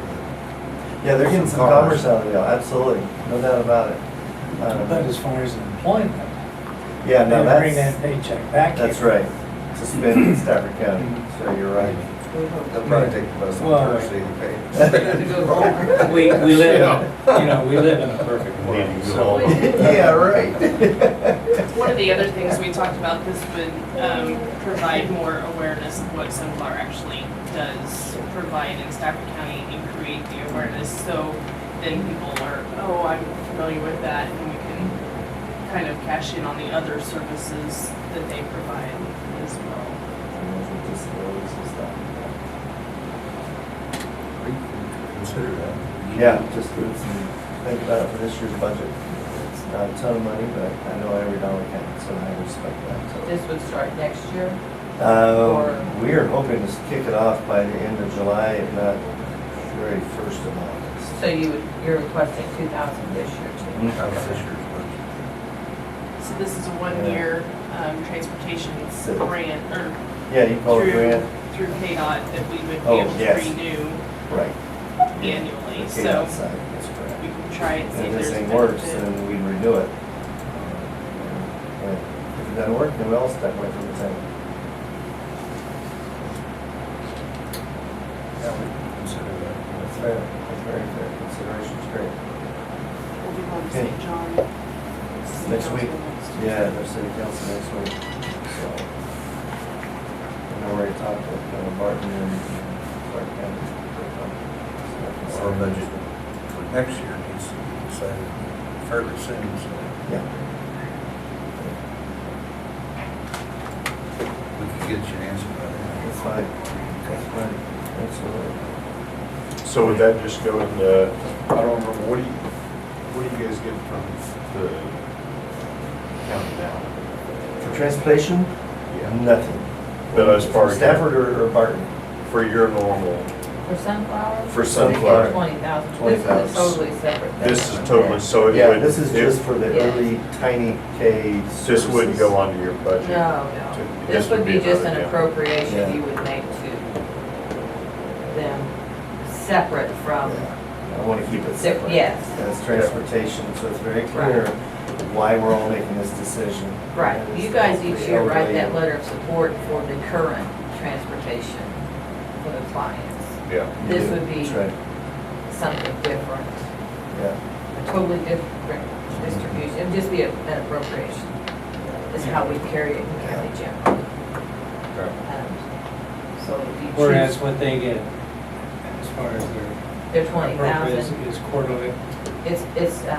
Yeah, they're getting some commerce out of the deal, absolutely, no doubt about it. But as far as employment, Yeah, no, they bring that that's, paycheck back. that's here. right, to spend in Stafford County, so you're right. They'll probably take the bus on Well, Thursday to pay. We live, you know, we live in a perfect world, Needing to so. haul them. Yeah, right. One of the other things we talked about, this would provide more awareness of what Sunflower actually does provide in Stafford County and create the awareness, so then people are, oh, I'm familiar with that, and we can kind of cash in on the other services that they provide as well. Disabilities and stuff. We can consider that. Yeah, just think about it for this year's budget. It's not a ton of money, but I know every dollar counts, and I respect that, so. This would start next year? Or- We are hoping to kick it off by the end of July, if not very first of August. So you're requesting 2,000 this year too? How about this year's budget? So this is a one-year transportation grant, or Yeah, you call it through, grant, through KDOT that we would be Oh, able to yes. renew right. annually, Okay, so. outside, that's correct. we can try it, see And if if there's this a thing works, benefit. then we renew it. And if it doesn't work, then we'll step away from the thing. Yeah, we can consider that. That's fair, that's very fair, consideration's great. We'll be going to Okay. St. John. Next week? Yeah, there's city council next week, so. I've already talked with Barton and Clark County. Our budget for next year needs to be decided fairly soon, so Yeah. we can get you an answer by then. That's fine, that's fine, absolutely. So would that just go in the, I don't remember, what do you guys get from the county now? For transportation, nothing. But as far as. Stafford or Barton? For your normal, For sunflower? for sunflower, 20,000. This 20,000. is a totally separate thing. this is totally, so it Yeah, would. this is just for the Yeah. early tiny K This wouldn't go services. onto your budget. No, no. This This would be just an another, yeah. appropriation Yeah. you would make to them, separate from, Yeah, I want to keep it separate. yes. As transportation, so it's very clear why we're all making this decision. Right, And you it's guys the each year write elderly. that letter of support for the current transportation for the clients. Yeah. You This do, would be that's right, something different, yeah. a totally different distribution, it'd just be an appropriation. This is how we carry it in county general. So if you Whereas choose, what they get, as far as they're their 20,000, appropriate is quarterly, it's, Is it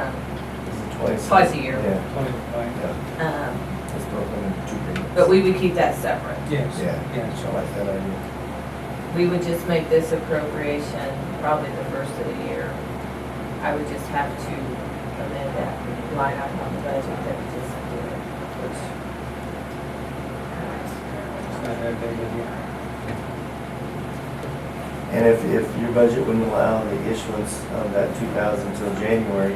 twice? twice a year. Yeah, 25. yeah, it's broken into two payments. But we would keep that separate. Yes. Yeah, Yeah. so I like that idea. We would just make this appropriation probably the first of the year. I would just have to amend that line item on the budget that we just did. It's not that big a deal. And if your budget wouldn't allow the issuance of that 2,000 until January,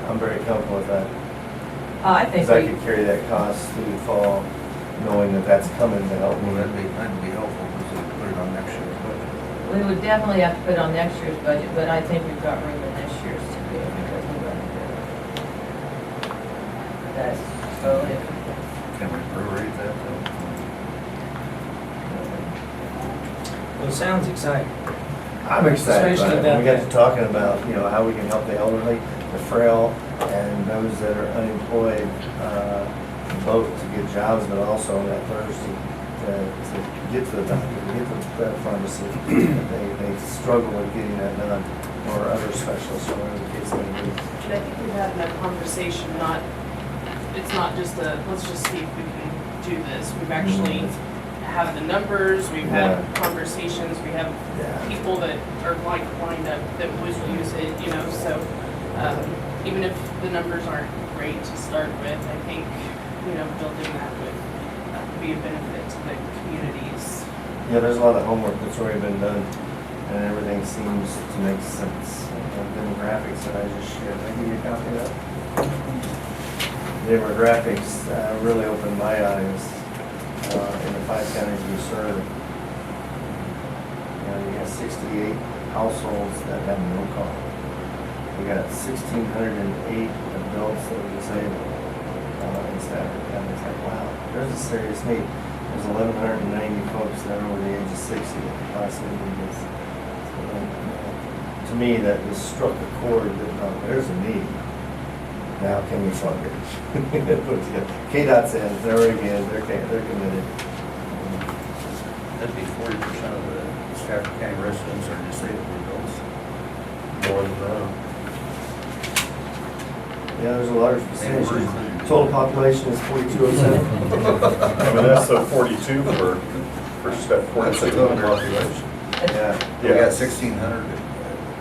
I'm very comfortable with that. I think Because I we, could carry that cost through the fall, knowing that that's coming to help Well, me. that'd be helpful, because we put it on next year's budget. we would definitely have to put on next year's budget, but I think we've got room in this year's to do it because we're going to do it. That's totally. Can we prorate that though? Well, it sounds exciting. I'm excited Especially about it. When we got about to talking about, how we can help the elderly, the frail, and those that are unemployed, both to get jobs, but also that thirst to get to the doctor, to get to the pharmacy. They struggle with getting that done, or other specialists, or whatever the case may be. And I think we've had that conversation, it's not just let's just see if we can do this. We've actually have the numbers, we've had Yeah. conversations, we have Yeah. people that are like lined up that would use it, so, even if the numbers aren't great to start with, I think, building that would be a benefit to the communities. Yeah, there's a lot of homework that's already been done, and everything seems to make sense. The demographics that I just shared, can I give you a copy of that? Demographics really opened my eyes in the 5 counties we serve. You got 68 households that have no car. We got 1,608 adults that are disabled in Stafford County. It's like, wow, there's a serious need. There's 1,190 folks that are over the age of 60 that could possibly need this. To me, that just struck a chord that, there's a need. Now, can we fund it? Put it together. KDOT says they're already in, they're committed. That'd be 40% of the Stafford County residents are disabled adults. More than that. Yeah, there's a large percentage. we're included. Total population is 4,207. I mean, that's the 42 for step That's the 42 total in there. population. Yeah, We got 1,600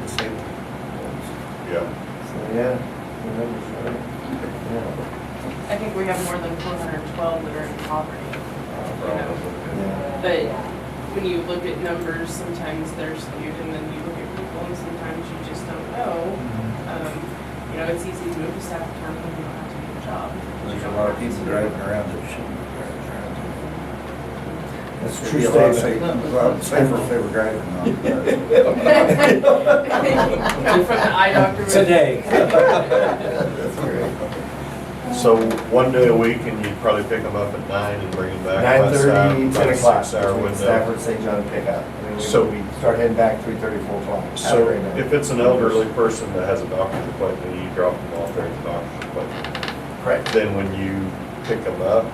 disabled adults. Yeah. so yeah, the numbers are right. Yeah, I think we have more than 412 that are in poverty. yeah. But when you look at numbers, sometimes they're skewed, and then you look at people, and sometimes you just don't know. It's easy to move to Stafford County when you don't have to do your job. There's a lot of people driving around that shouldn't be driving around. That's a It'd true be a lot statement. safer if they were driving on. From the eye doctor. would- Today. That's great. So 1 day a week, and you'd probably pick them up at 9 and bring them back. about 9:30, 10 o'clock. 6 hour between window. Stafford, St. John pickup. And then So- we start heading back 3:30, 4 o'clock. So if it's an elderly person that has a doctor's appointment, you drop them off there at the doctor's appointment. Correct. Then when you pick them up,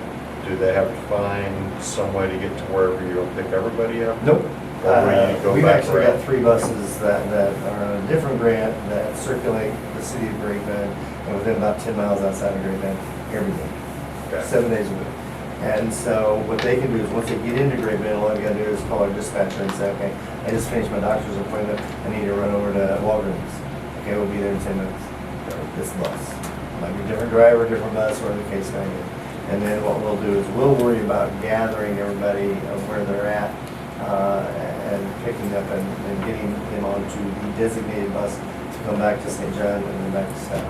do they have to find some way to get to wherever you'll pick everybody up? Nope. Or will you go We've back actually around? got 3 buses that are on a different grant that circulate the city of Great Bend and within about 10 miles outside of Great Bend every day, Okay. 7 days a week. And so what they can do is, once they get into Great Bend, all they gotta do is call our dispatcher and say, okay, I just finished my doctor's appointment, I need to run over to Walgreens. Okay, we'll be there in 10 minutes. This bus. Might be a different driver, different bus, whatever the case may be. And then what we'll do is we'll worry about gathering everybody of where they're at, and picking up and getting them onto the designated bus to come back to St. John and then back to Stafford.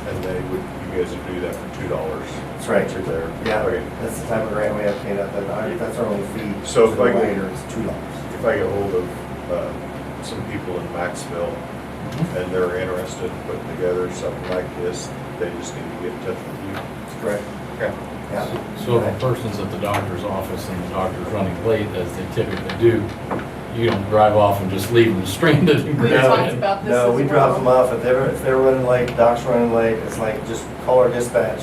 And you guys would do that for $2. That's right. You're there. Yeah, Okay. that's the type of grant we have paid up, that's our only fee. So to if the I go- waiter is $2. If I get hold of some people in Maxville and they're interested in putting together something like this, they just need to get in touch with you. That's correct. Okay. Yeah. So if a person's at the doctor's office and the doctor's running late, as they typically do, you don't drive off and just leave them stranded in We Grand talked Bend? about this No, as we drop them well. off, if they're running late, doc's running late, it's like, just call our dispatch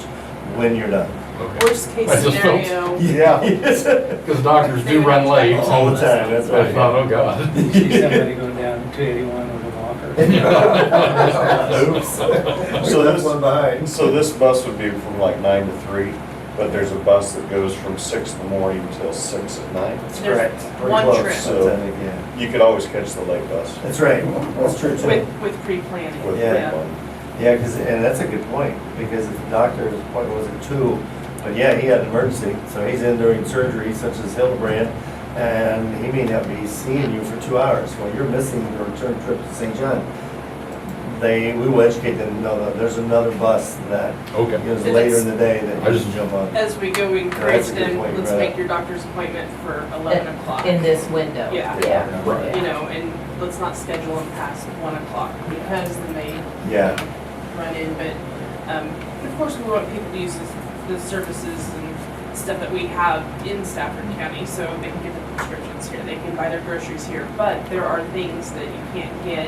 when you're done. Okay. Worst case I just don't- scenario, Yeah. Because doctors do run late. All the time, that's right. I thought, oh, God. You see somebody going down 281 with a walker. Oops. So So that's this- one behind. So this bus would be from like 9 to 3, but there's a bus that goes from 6 in the morning until 6 at night. That's There's correct. Pretty one close, trip. So- I think, yeah. You could always catch the late bus That's right, that's true too. with pre-planning. with Yeah. that one. Yeah, and that's a good point, because if the doctor's appointment was at 2, but yeah, he had an emergency, so he's in during surgery such as Hildebrand, and he may not be seeing you for 2 hours. Well, you're missing your return trip to St. John. We will educate them, no, there's another bus that Okay. is If later it's- in the day that I you just- can jump on. As we go, we encourage That's a good them, point, let's right. make your doctor's appointment for 11 o'clock. In this window. Yeah. Yeah. Right. You know, and let's not schedule them past 1 o'clock because then they Yeah. run in, but, and of course, we want people to use the services and stuff that we have in Stafford County, so they can get the prescriptions here, they can buy their groceries here, but there are things that you can't get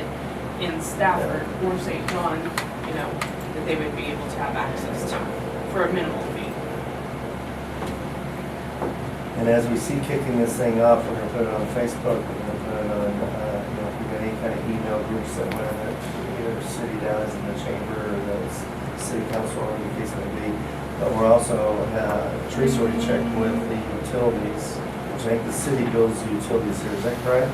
in Stafford or St. John, you know, that they would be able to have access to for a minimal fee. And as we see kicking this thing off, we're gonna put it on Facebook, we're gonna put it on, if we got any kind of email groups that went in it, either city does in the chamber or the city council or the case may be. But we're also, Teresa already checked with the utilities, which I think the city builds the utilities here, is that correct?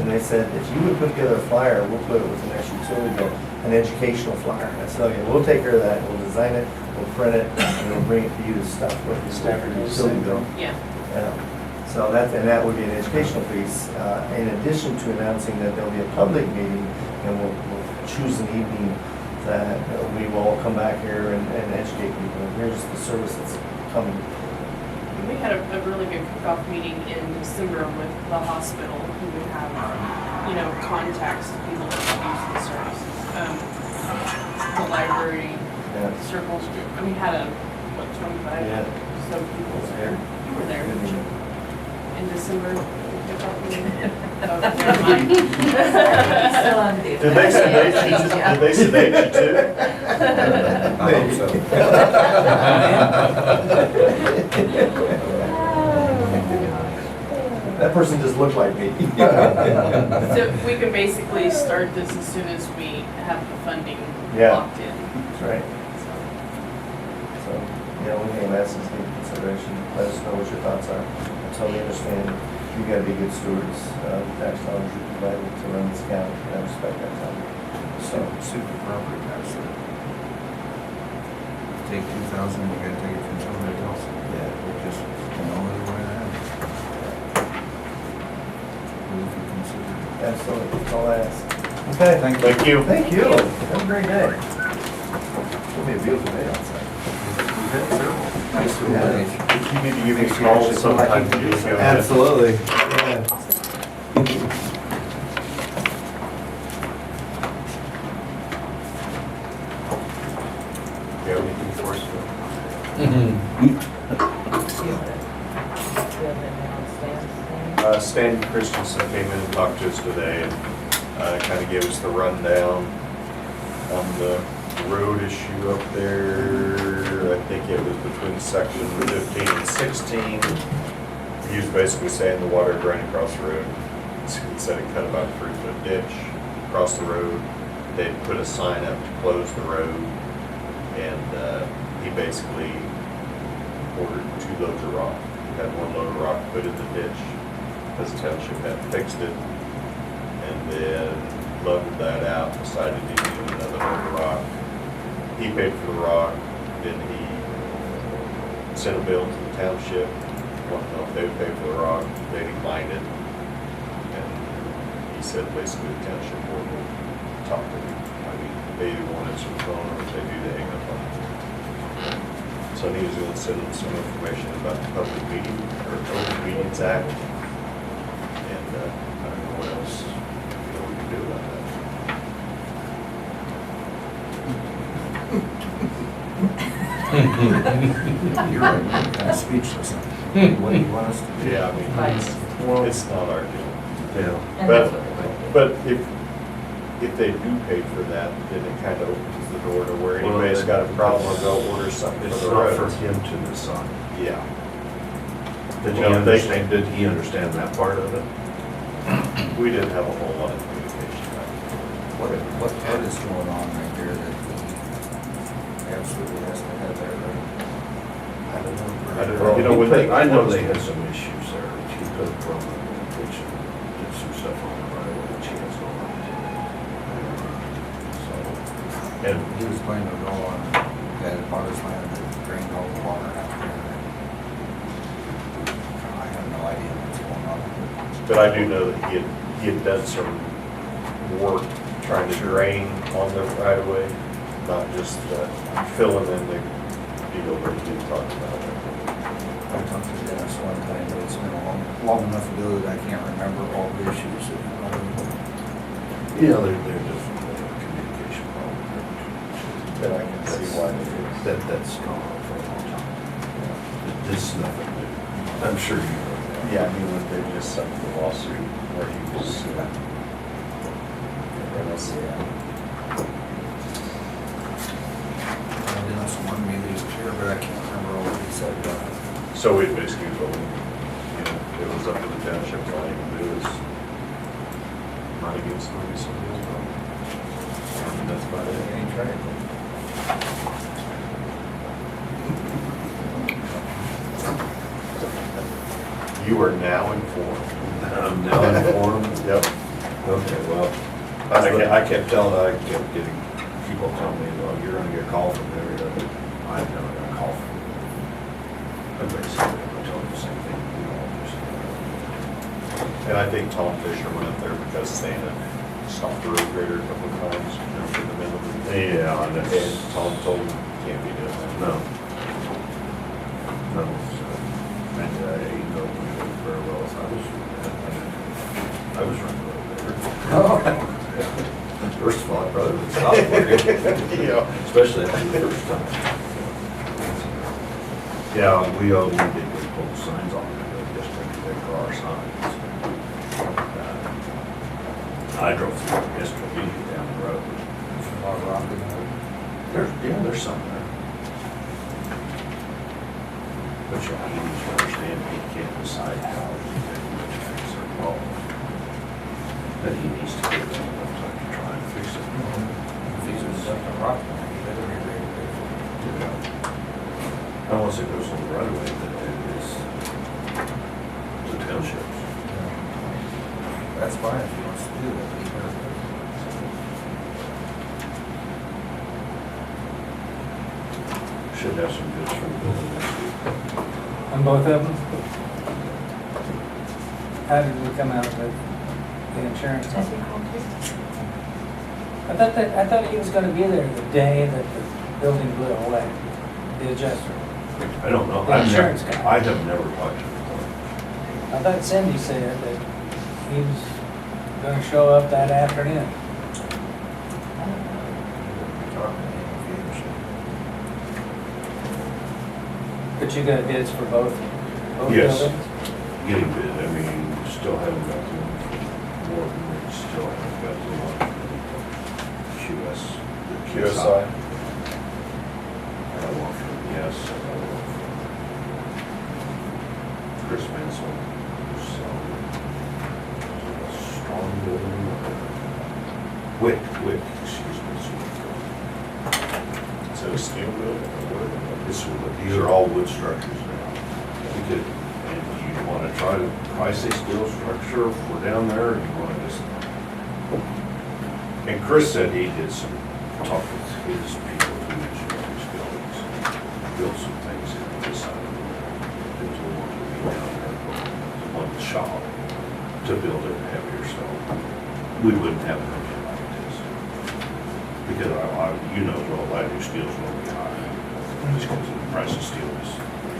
And they said, if you would put together a flyer, we'll put it with the next utility bill, an educational flyer. I said, okay, we'll take care of that, we'll design it, we'll print it, and we'll bring it to you to stuff with the Stafford utility bill. Yeah. Yeah. So that would be an educational piece, in addition to announcing that there'll be a public meeting, and we'll choose an evening that we will all come back here and educate people. Here's the service that's coming. We had a really good kickoff meeting in December with the hospital, who would have, you know, contacts to people that use the services. The library, Yeah. circles, I mean, had 25 Yeah. so people there. You were there, Good meeting. in December. Kickoff meeting. Oh, never mind. Still on the. Did they sedate you, did they sedate you too? I hope so. That person just looked like me. So we can basically start this as soon as we have the funding Yeah. locked in. That's right. So, yeah, one thing I'm asking is take consideration, let us know what your thoughts are. I totally understand, you gotta be good stewards of the tax dollars you provided to run this county, and I respect that, Tom. So, Super property tax. Take 2,000, you gotta take it from somebody else. yeah, Just no other way around. Really, if you consider it. absolutely, that's all I ask. Okay, Thank you. thank you, have a great day. It'll be a beautiful day outside. Nice to Yeah. meet you. You need to give me a call sometime to do so. Absolutely. Yeah. Stan Christensen came in and talked to us today and kind of gave us the rundown on the road issue up there. I think it was between section 15 and 16. He was basically saying the water running across the road. He said it cut about a 3-foot ditch across the road. They put a sign up to close the road, and he basically ordered 2 loads of rock. He had 1 load of rock put in the ditch, because the township had fixed it, and then leveled that out, decided to do another load of rock. He paid for the rock, then he sent a bill to the township, wanted to know if they would pay for the rock. They declined it, and he said basically the township board will talk to him. I mean, they either want it some phone, or if they do, they hang up on it. So he was going to send them some information about the Public Meeting, or Open Meetings Act, and I don't know what else we can do about that. You're right, I'm kind of speechless. What do you want us to do? Yeah, I mean, it's not our deal. Yeah. And But, that's what they're doing. but if they do pay for that, then it kind of opens the door to where Well, anybody's got a problem, they'll order something It's for the not road. for him to decide. Yeah. Did Well, did he understand that part of it? We didn't have a whole lot of communication. What part is going on right there that he absolutely has to have that right? I don't know. I don't know. Well, You know, when they. I know they had some issues there. He put a promo, which did some stuff on the right away, which he has no right to. So, And He was going to go on that Potter's land that drained all the water out there. I have no idea what's going on. But I do know that he had done some work trying to drain on the right of way, not just filling in the deal that he didn't talk about. I talked to Dennis one time, but it's been long enough ago that I can't remember all the issues. yeah, they're just communication problem. But I can see why they did. That's gone on for a long time. This is nothing new. I'm sure you know that. Yeah, I mean, when they just sent the lawsuit where he was, Dennis wanted me to share, but I can't remember all what he said. so we basically told him, you know, it was up to the township, all he can do is not against somebody, somebody else. And that's about it. He ain't tried. You are now informed. I'm now informed. Yep. Okay, well, I kept telling, I kept getting, people telling me, well, you're gonna get a call from there. I've never got a call from them. But basically, I told them the same thing. You know, And I think Tom Fisher went up there because Santa stopped the road grader a couple of times, you know, in the middle of the day. Yeah, and that's- And Tom told him, can't be doing that. No. No. And you know, we did very well. I was running over there. First of all, I probably would stop for you. Yeah. Especially after the first time. Yeah, we did pull the signs off the district, they were our signs. I drove through the district, you get down the road. There's a lot of rock in there. There's some there. But you need to understand, he can't decide how he can fix their problem. That he needs to get them enough time to try and fix it. If he's just up the rock, then he better be ready to pay for it. Yeah. Unless it goes on the right away, then it is the townships. That's fine if he wants to do that. He better pay for it. Should have some bids from the building next week. On both of them? How did we come out with the insurance? Has he called you? I thought he was gonna be there the day that the building blew away, the adjuster. I don't know. The insurance guy. I have never talked to him. I thought Cindy said that he was gonna show up that afternoon. I don't know. Talking to him if he ever should. But you got bids for both Yes. buildings? Getting bid, I mean, still haven't got the one from Morton, we still haven't got the one from QS. the QSI. I got one from, yes, I got one from Chris Mansell, so, strong building. Wick, excuse me. Is it a steel building or wood? These are all wood structures now. We could, if you want to try to price a steel structure, if we're down there, and you want to just. And Chris said he did some talk with his people who engineer these buildings, built some things in this side of the world. It was the one to be down there, on the shop, to build it heavier stone. We wouldn't have an engine like this. Because you know, well, I do steel's going to be high. Just because the price of steel is,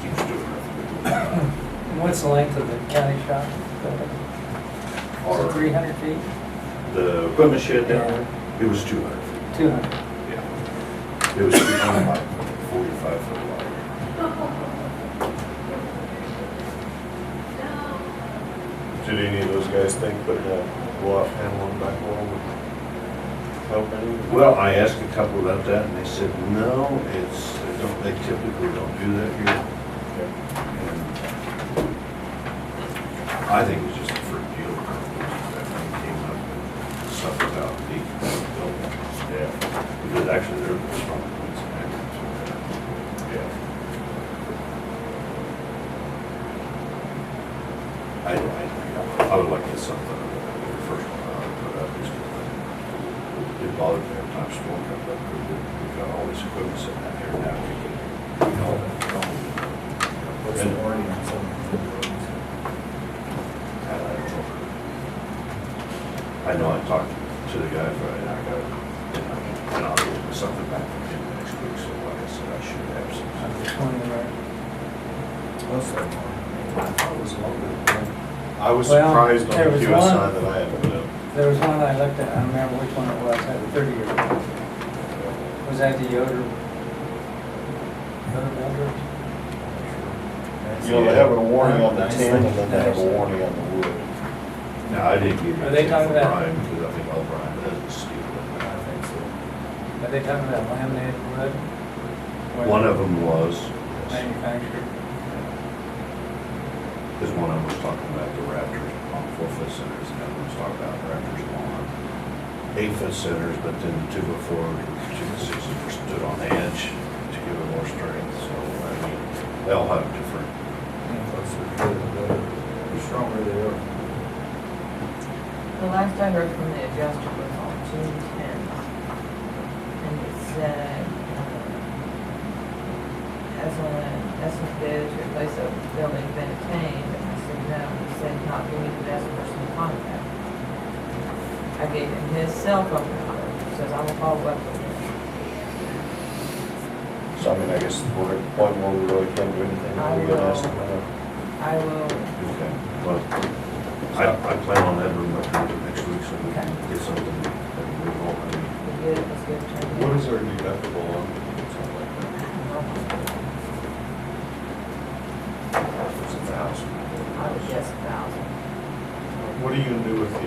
keeps doing nothing. And what's the length of the county shop building? Is Or it 300 feet? the equipment shed down there, it was 200 feet. 200? Yeah. It was 200 by 45 foot wide. Did any of those guys think that go out panel on back wall would help any? Well, I asked a couple about that, and they said, no, they typically don't do that here. And I think it's just a fruit deal. That thing came up with stuff about the building. Yeah, Because actually, there were strong points in there. yeah. I would like to get something, the first one I would put up is, it bothered me every time storm comes up, we've got all this equipment sitting out here now, we can, all that. What's the warranty on some of the buildings? I know I talked to the guy Friday, I got, and I'll get something back from him next week, so like I said, I should have some. Which one of them are? Most of them are. I thought it was longer. I was Well, surprised on there the was QSI one- that I had put up. There was one I looked at, I don't remember which one it was, had a 30-year. Was that the Yoder? Yoder builder? You know, they have a warning on the tin and then they have a warning on the wood. Now, I didn't give you. Are they talking about- Brian, because I think all Brian does is steal it. I think so. Are they talking about laminated wood? One of them was, Manufactured? because one of them was talking about the Raptors on 4-foot centers, and the other one was talking about Raptors on 8-foot centers, but then the 2x4, 2x6 were stood on the edge to give it more strength, so, I mean, they all have different. Closer to the stronger they are. The last I heard from the adjuster was on June 10th. And it said, has an estimate bid to replace a building been obtained? And I said, no. He said, not give me the best person to contact. I gave him his cell phone number. He says, I will follow up with him. So I mean, I guess we're at the point where we really can't do anything. I We can will. ask them, I will, Okay. Well, I plan on that room up here next week, so we can get something that we all, I mean, be good, let's get it turned in. What is our deductible on something like that? it's 1,000. I would guess 1,000. What are you gonna do with the,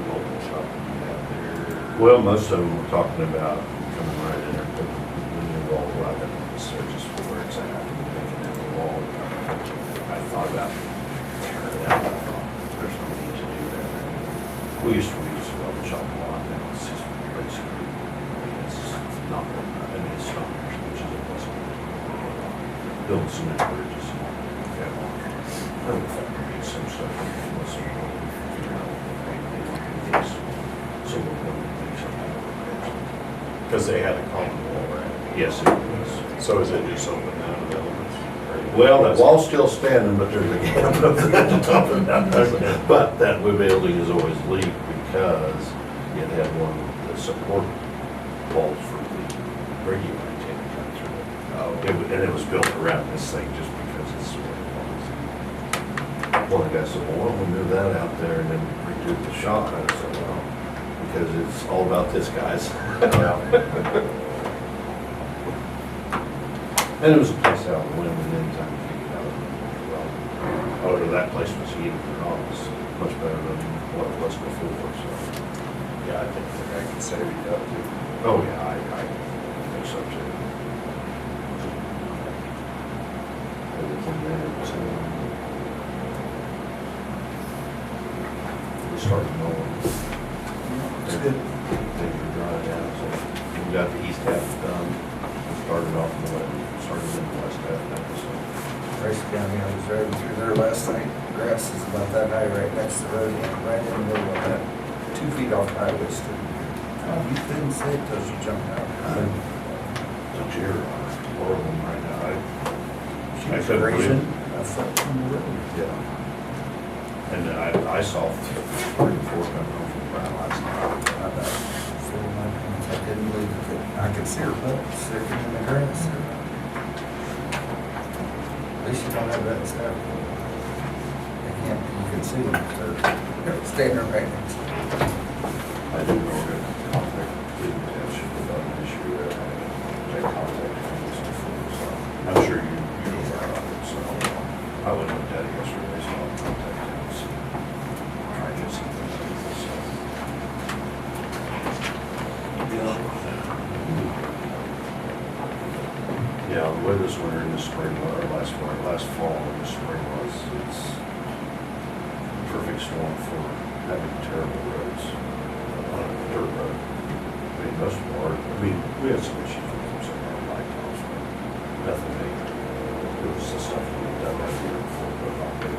local shop that you have there? Well, most of them were talking about coming right in there, putting the new wall right in the surface for where it's at, and making it a wall. I thought about tearing it out, I thought, there's no need to do that. We used to love the shop a lot, now it's just basically, it's not, it's not, which is a blessing. Building cement bridges, yeah, well, some stuff, what's some, figure out what they need, so we're going to do something. Because they had a common wall, right? Yes, it was. So is it just open now to the elements? Well, the wall's still standing, but there's a gap up at the top of that. But that building is always leaked because it had one of the support walls for the radio antenna come through it. And it was built around this thing just because it's the way it was. Well, the guy said, well, we'll move that out there and then redo the shop. And I said, well, because it's all about this, guys. And it was a place out of the wind, and anytime you take it out of the wind, well, however, that place was heated, and all was much better than what it was before, so. Yeah, I think that I can save you up too. Oh, yeah, I think so too. Everything there was, we started mowing. It's good. Things were drying out, so we got the east half done. We started off in the west, started in the west half now, so. Rice County, I was driving through there last night. Grass is about that high right next to the road, right in the middle of that, 2 feet off Highway Street. You couldn't say it till you jumped out. Don't you hear four of them right now? She I was couldn't believe grazing it. a foot from the road. Yeah. And then I saw 3 and 4 coming home from Brown last night. About 4 months. I couldn't believe it. I could see her butt sticking in the grass. At least you don't have that stuff. They can't, you can see them if they're standing right next to you. I do know that contact didn't township about an issue there. They contacted me so I'm sure you know about it, so I went with Daddy yesterday, so I'll contact him, so try to get something out of this, so. Yeah, the way this winter and this spring, or last fall and this spring was, it's a perfect storm for having terrible roads on a dirt road. I mean, most of our, we had some issues with some of our blacktops, but nothing major. It was the stuff we had done that year before, but not big,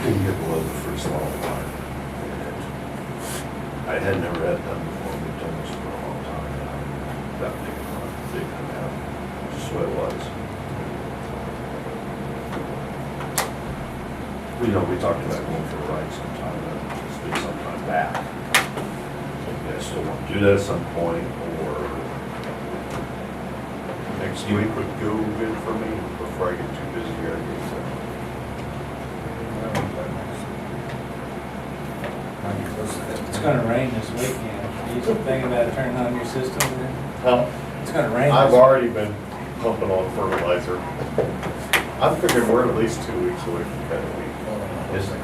didn't get below the first law of line. I had never had done before, we've done this for a long time now. That big amount, just the way it was. You know, we talked about going for a ride sometime, it's been some time back. You guys still want to do that at some point, or Next week would go good for me before I get too busy here. It's gonna rain this weekend. You thinking about turning on your system then? Huh? It's gonna rain. I've this- already been pumping on fertilizer. I'm figuring we're at least 2 weeks away from kind of week. is it,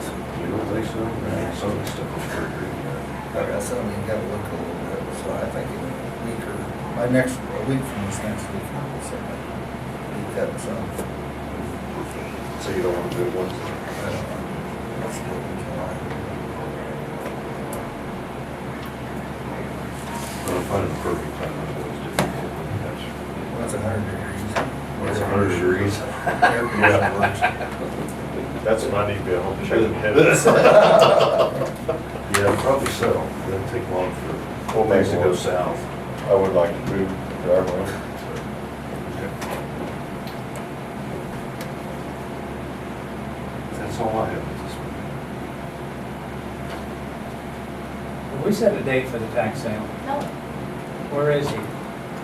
you don't think so? I mean, some of the stuff is pretty green there. I got something you gotta look a little bit, so I think in a week or, a week from this next week, so we cut some. So you don't want to do it once? I don't know. Let's do it in July. But I'm finding the perfect time to do it. Well, it's 100 degrees. It's 100 degrees. Air conditioning works. That's when I need to be at home checking heads. Yeah, probably so. Doesn't take long for things to go south. I would like to move to our room. That's all I have at this point. We set a date for the tax sale. No, Where is he?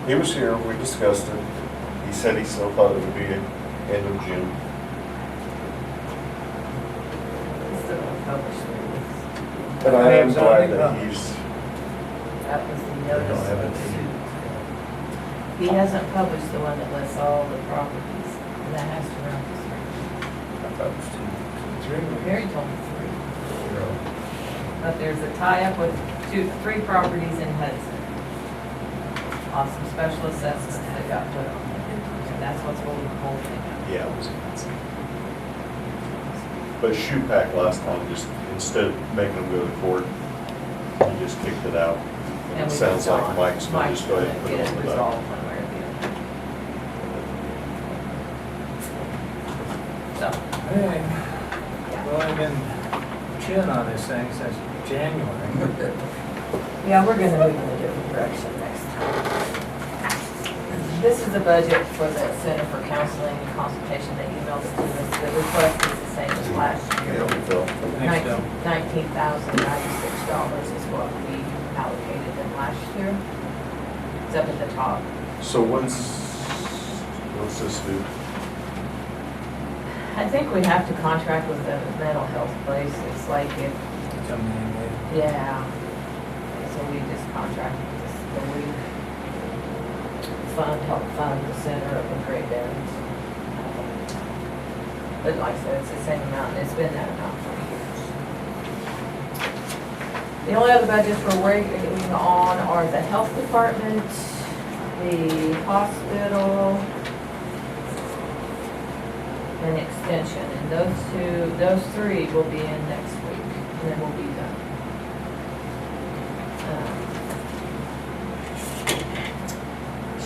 He was here, we discussed it. He said he still thought it would be end of June. it's still unpublished. And I am Name's on glad it, that huh? he's, That was the We don't have it. notice. He hasn't published the one that lists all the properties, and that has to run this I thought it was 2 weeks. year. Harry told me 3. But there's a tie-up with 3 properties in Hudson on some special assessments that got put on it. And that's what's holding the whole thing up. yeah, it was insane. But Shupack last time, just instead of making them go to court, he just kicked it out. And And it we sounds moved like on. Mike's gonna just go ahead and put Get it it on the resolved back. one way or the other. So, Hey, well, I've been chewing on this thing since January. yeah, we're gonna move in a different direction next time. This is a budget for the Center for Counseling and Consultation. They emailed it to us. The request is the same as last year. Thanks, Bill. $19,096 is what we allocated them last year. It's up at the top. So what's this do? I think we have to contract with the mental health place. It's like if, Come in, yeah. So we just contract with this, fund, help fund the center of the Great Bend. But like I said, it's the same amount, and it's been that amount for years. The only other budgets we're waiting on are the health department, the hospital, and extension, and those three will be in next week, and then we'll be done.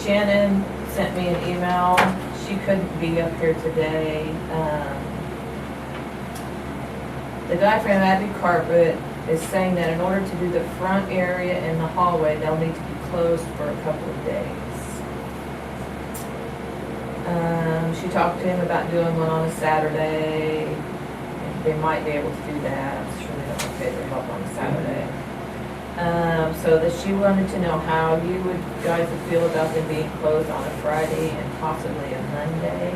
Shannon sent me an email, she couldn't be up here today. The guy from Abbey Carpet is saying that in order to do the front area and the hallway, they'll need to be closed for a couple of days. She talked to him about doing one on a Saturday. They might be able to do that. I'm sure they don't pay their help on a Saturday. So that she wanted to know how you guys would feel about them being closed on a Friday and possibly a Monday.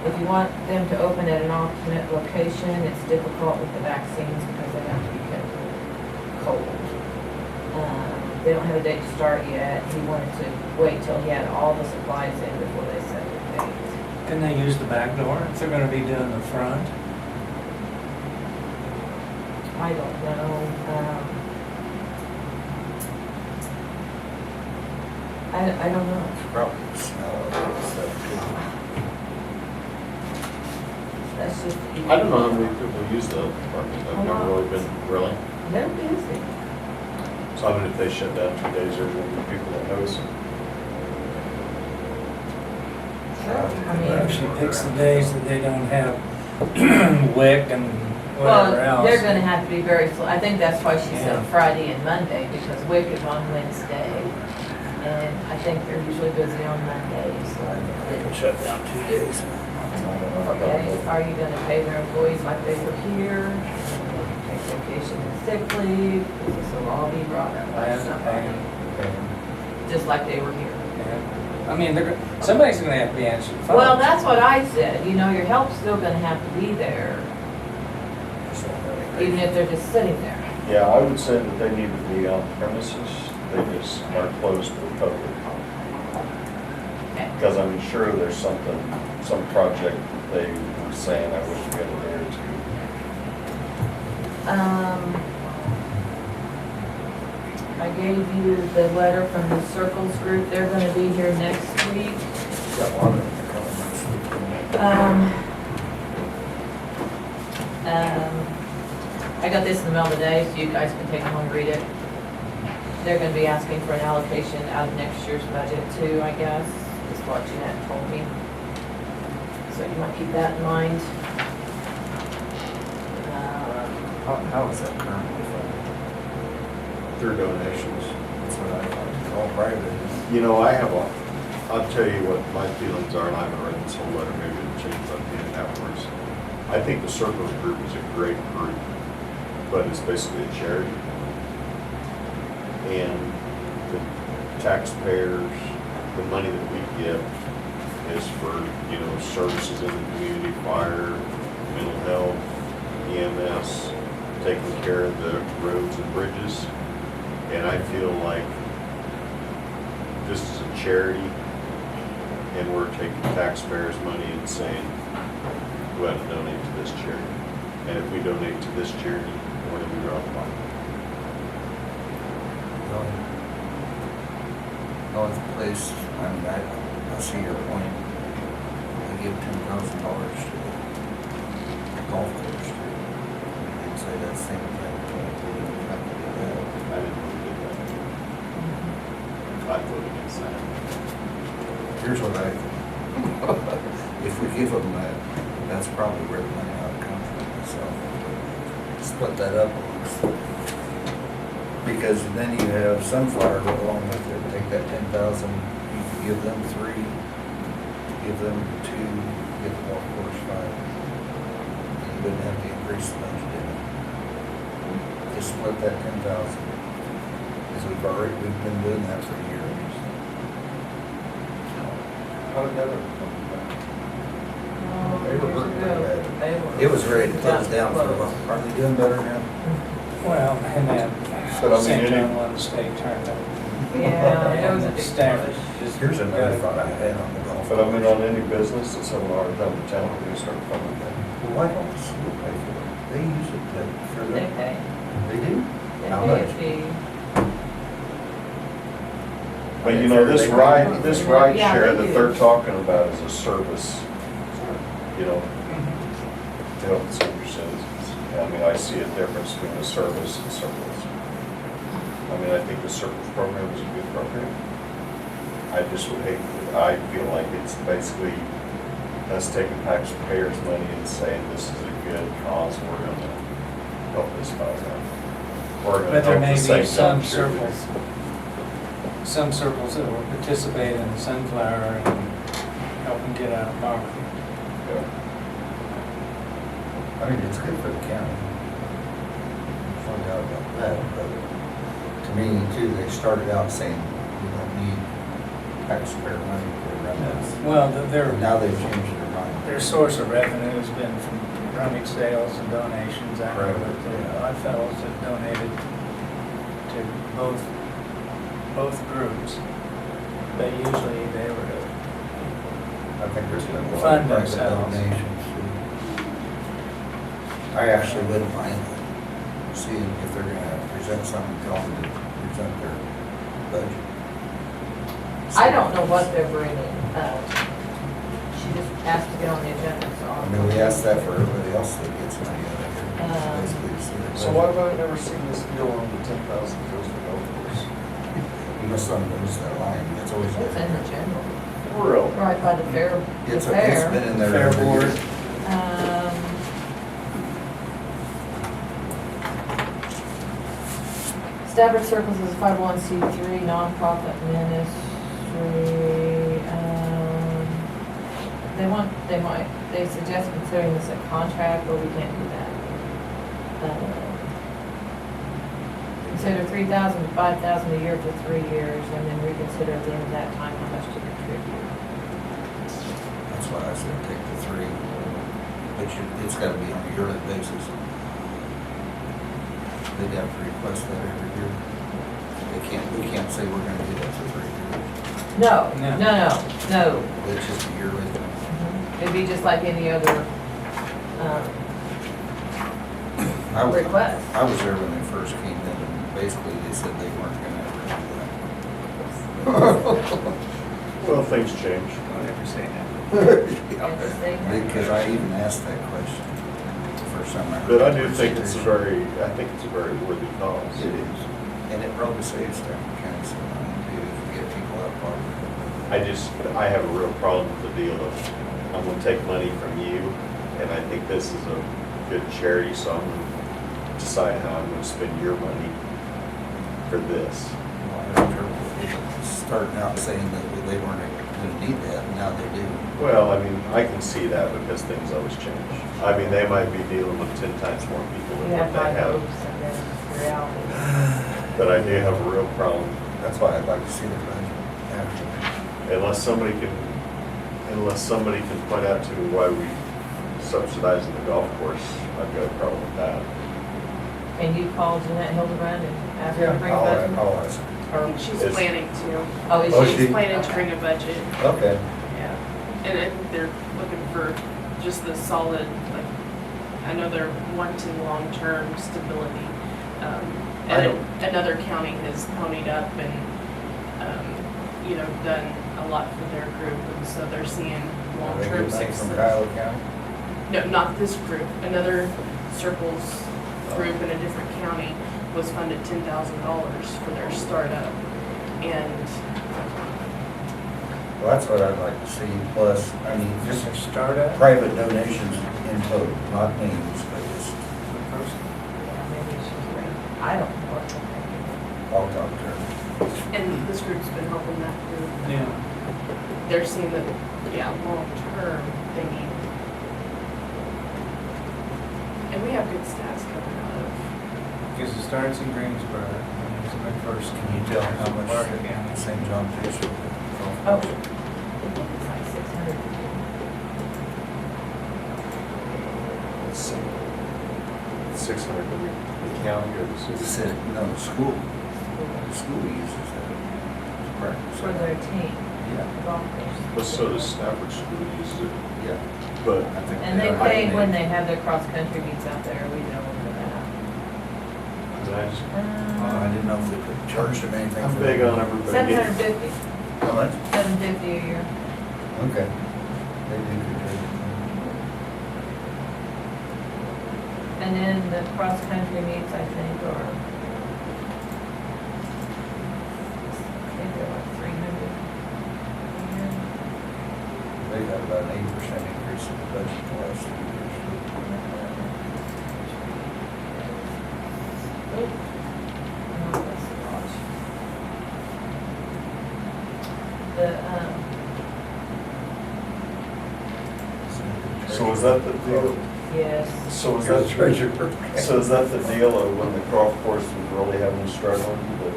If you want them to open at an alternate location, it's difficult with the vaccines because they have to be kept cold. They don't have a date to start yet. He wanted to wait till he had all the supplies in before they set the date. Can they use the back door if they're gonna be doing the front? I don't know. I don't know. Probably smell it and stuff That's just. I don't know how many people use the apartment. I've never really been, really. They're busy. So I mean, if they shut down 2 days, there will be people that notice them. Sure. I Well, mean, she picks the days that they don't have WIC and well, whatever else. they're gonna have to be very, I think that's why she Yeah. said Friday and Monday, because WIC is on Wednesday. And I think they're usually busy on Mondays, so. Shut down 2 days. Okay, are you gonna pay their employees like they were here? Take vacation and sick leave? This will all be brought up I by have to pay somebody, them. just like they were here. Yeah. I mean, somebody's gonna have to be answering the phone. Well, that's what I said, you know, your help's still gonna have to be there, even if they're just sitting there. Yeah, I would say that they need to be on premises, they just are closed for public. Okay. Because I'm sure there's something, some project they were saying, I wish we had a day or two. I gave you the letter from the Circles Group, they're gonna be here next week. Got one of them coming next week. I got this in the mail today, so you guys can take it home and read it. They're gonna be asking for an allocation out of next year's budget too, I guess, is what Jeanette told me. So you might keep that in mind. How is that currently funded? Through donations. That's what I thought, it's all private. You know, I'll tell you what my feelings are, and I haven't read this whole letter, maybe it'll change on the end afterwards. I think the Circles Group is a great group, but it's basically a charity. And the taxpayers, the money that we get is for, you know, services in the community, fire, mental health, EMS, taking care of the roads and bridges. And I feel like this is a charity, and we're taking taxpayers' money and saying, go ahead and donate to this charity. And if we donate to this charity, where do we draw the line? The only place, I mean, I see your point. I give $10,000 to the golf course. I'd say that same thing. I didn't really get that. I'd vote against that. Here's what I think. If we give them that, that's probably where the money ought to come from, so split that up amongst. Because then you have Sunflower go along with it, take that 10,000, you could give them 3, give them 2, give the golf course 5. You wouldn't have to increase the budget, did it? Just split that 10,000. Because we've been doing that for years. How did that ever come back? They were hurting Years ago, bad. they were- It was ready to close down for a while. Are they doing better now? Well, and then But I mean, St. any- John One State turned up. Yeah, it was a big Stafford. push. Here's another thought I had on the golf. But I mean, on any business that's having a hard time in town, we start funding that. Well, why don't the school pay for it? They use it for They the, pay. they do? They How pay a much? fee. But you know, this ride Yeah, share they that do. they're talking about is a service, you know, to help the senior citizens. I mean, I see a difference between a service and surplus. I mean, I think the surplus program is a good program. I just would hate, I feel like it's basically us taking taxpayers' money and saying this is a good cause, we're gonna help this cause out. We're gonna But there help may the be same some time circles, some circles that will participate in the sunflower and help them get out of poverty. Yeah. I mean, it's good for the county. No doubt about that, but to me too, they started out saying we don't need taxpayer money to run this. Well, And now they've changed their mind. their source of revenue has been from rummage sales and donations. I know Right. that the Oddfellows have donated to both groups, but usually they were to I think there's been a lot Fund of private themselves. donations. I actually wouldn't mind seeing if they're gonna present something, tell them to present their budget. I don't know what they're bringing. She just asked to get on the agenda, so. I mean, we asked that for everybody else that gets money out of here, basically to see their So why budget. have I never seen this deal on the 10,000 goes to golf course? You must have noticed that line, it's always. It's in the general, Real. right by the fair, the It's fair. been in there Fair every year. board. Um, Stafford Circles is a 501c3 nonprofit ministry. They suggest considering this a contract, but we can't do that. Consider 3,000 to 5,000 a year for 3 years, and then reconsider at the end of that time how much to contribute. That's why I said take the 3, but it's gotta be on a yearly basis. They'd have to request that every year. We can't say we're gonna do that for 3 years. No, No. no, no, no. It's just a yearly thing. It'd be just like any other I was- request. I was there when they first came in, and basically they said they weren't gonna ever do that. Well, things change. Don't ever say that. Interesting. Because I even asked that question the first time I heard. But I the do think it's a presentation. very worthy cause. It is, and it probably saves Stafford County some money too, if we get people out of poverty. I have a real problem with the deal of, I'm gonna take money from you, and I think this is a good charity, so I'm gonna decide how I'm gonna spend your money for this. Well, I have trouble with people starting out saying that they weren't gonna need that, and now they do. Well, I mean, I can see that because things always change. I mean, they might be dealing with 10 times more people We than have what high they have. hopes and then reality. But I do have a real problem, That's why I'd like to see the budget after. unless somebody can point out to me why we subsidizing the golf course, I've got a problem with that. Can you call Jeanette Hildebrand and ask her to bring a budget? I'll ask. I think she's Is- planning to. Oh, is Oh, she? She's planning to bring a budget, Okay. yeah. And I think they're looking for just the solid, like, I know they're wanting long-term stability. I And don't- another county has ponied up and, done a lot for their group, and so they're seeing Are they long-term getting money success. from Kyle County? No, not this group. Another Circles group in a different county was funded $10,000 for their startup. And Well, that's what I'd like to see, plus, I mean, just Just a startup. private donations in total, not names, but just, Yeah, maybe she's right. I don't know what they're thinking. I'll talk to her. this group's been helping that group. Yeah. They're seeing that, long term, they need. And we have good stats coming out of. Because it starts in Greensboro, and it's my first. Can you tell how much St. John pays for the golf Oh, I course? think it's like 600. Let's see. 600 to the county or the It city? said, no, the school. The school uses that to practice. For their team, Yeah, the golf course. But so does Stafford School use it, yeah. but I think And they are. pay when they have their cross-country meets out there, we know for that. I just, I didn't know if they could charge them anything. I'm for big that. on everybody Seven getting. hundred fifty, How much? $750 a year. Okay. They do good. And then the cross-country meets, I think, are, I think they're like 300 a year. They got about an 80% increase in the budget the last 2 years. Oh, that's a lot. So is that the deal? Yes, So is Here's the that, treasurer. so is that the deal of when the golf course was really having struggling, the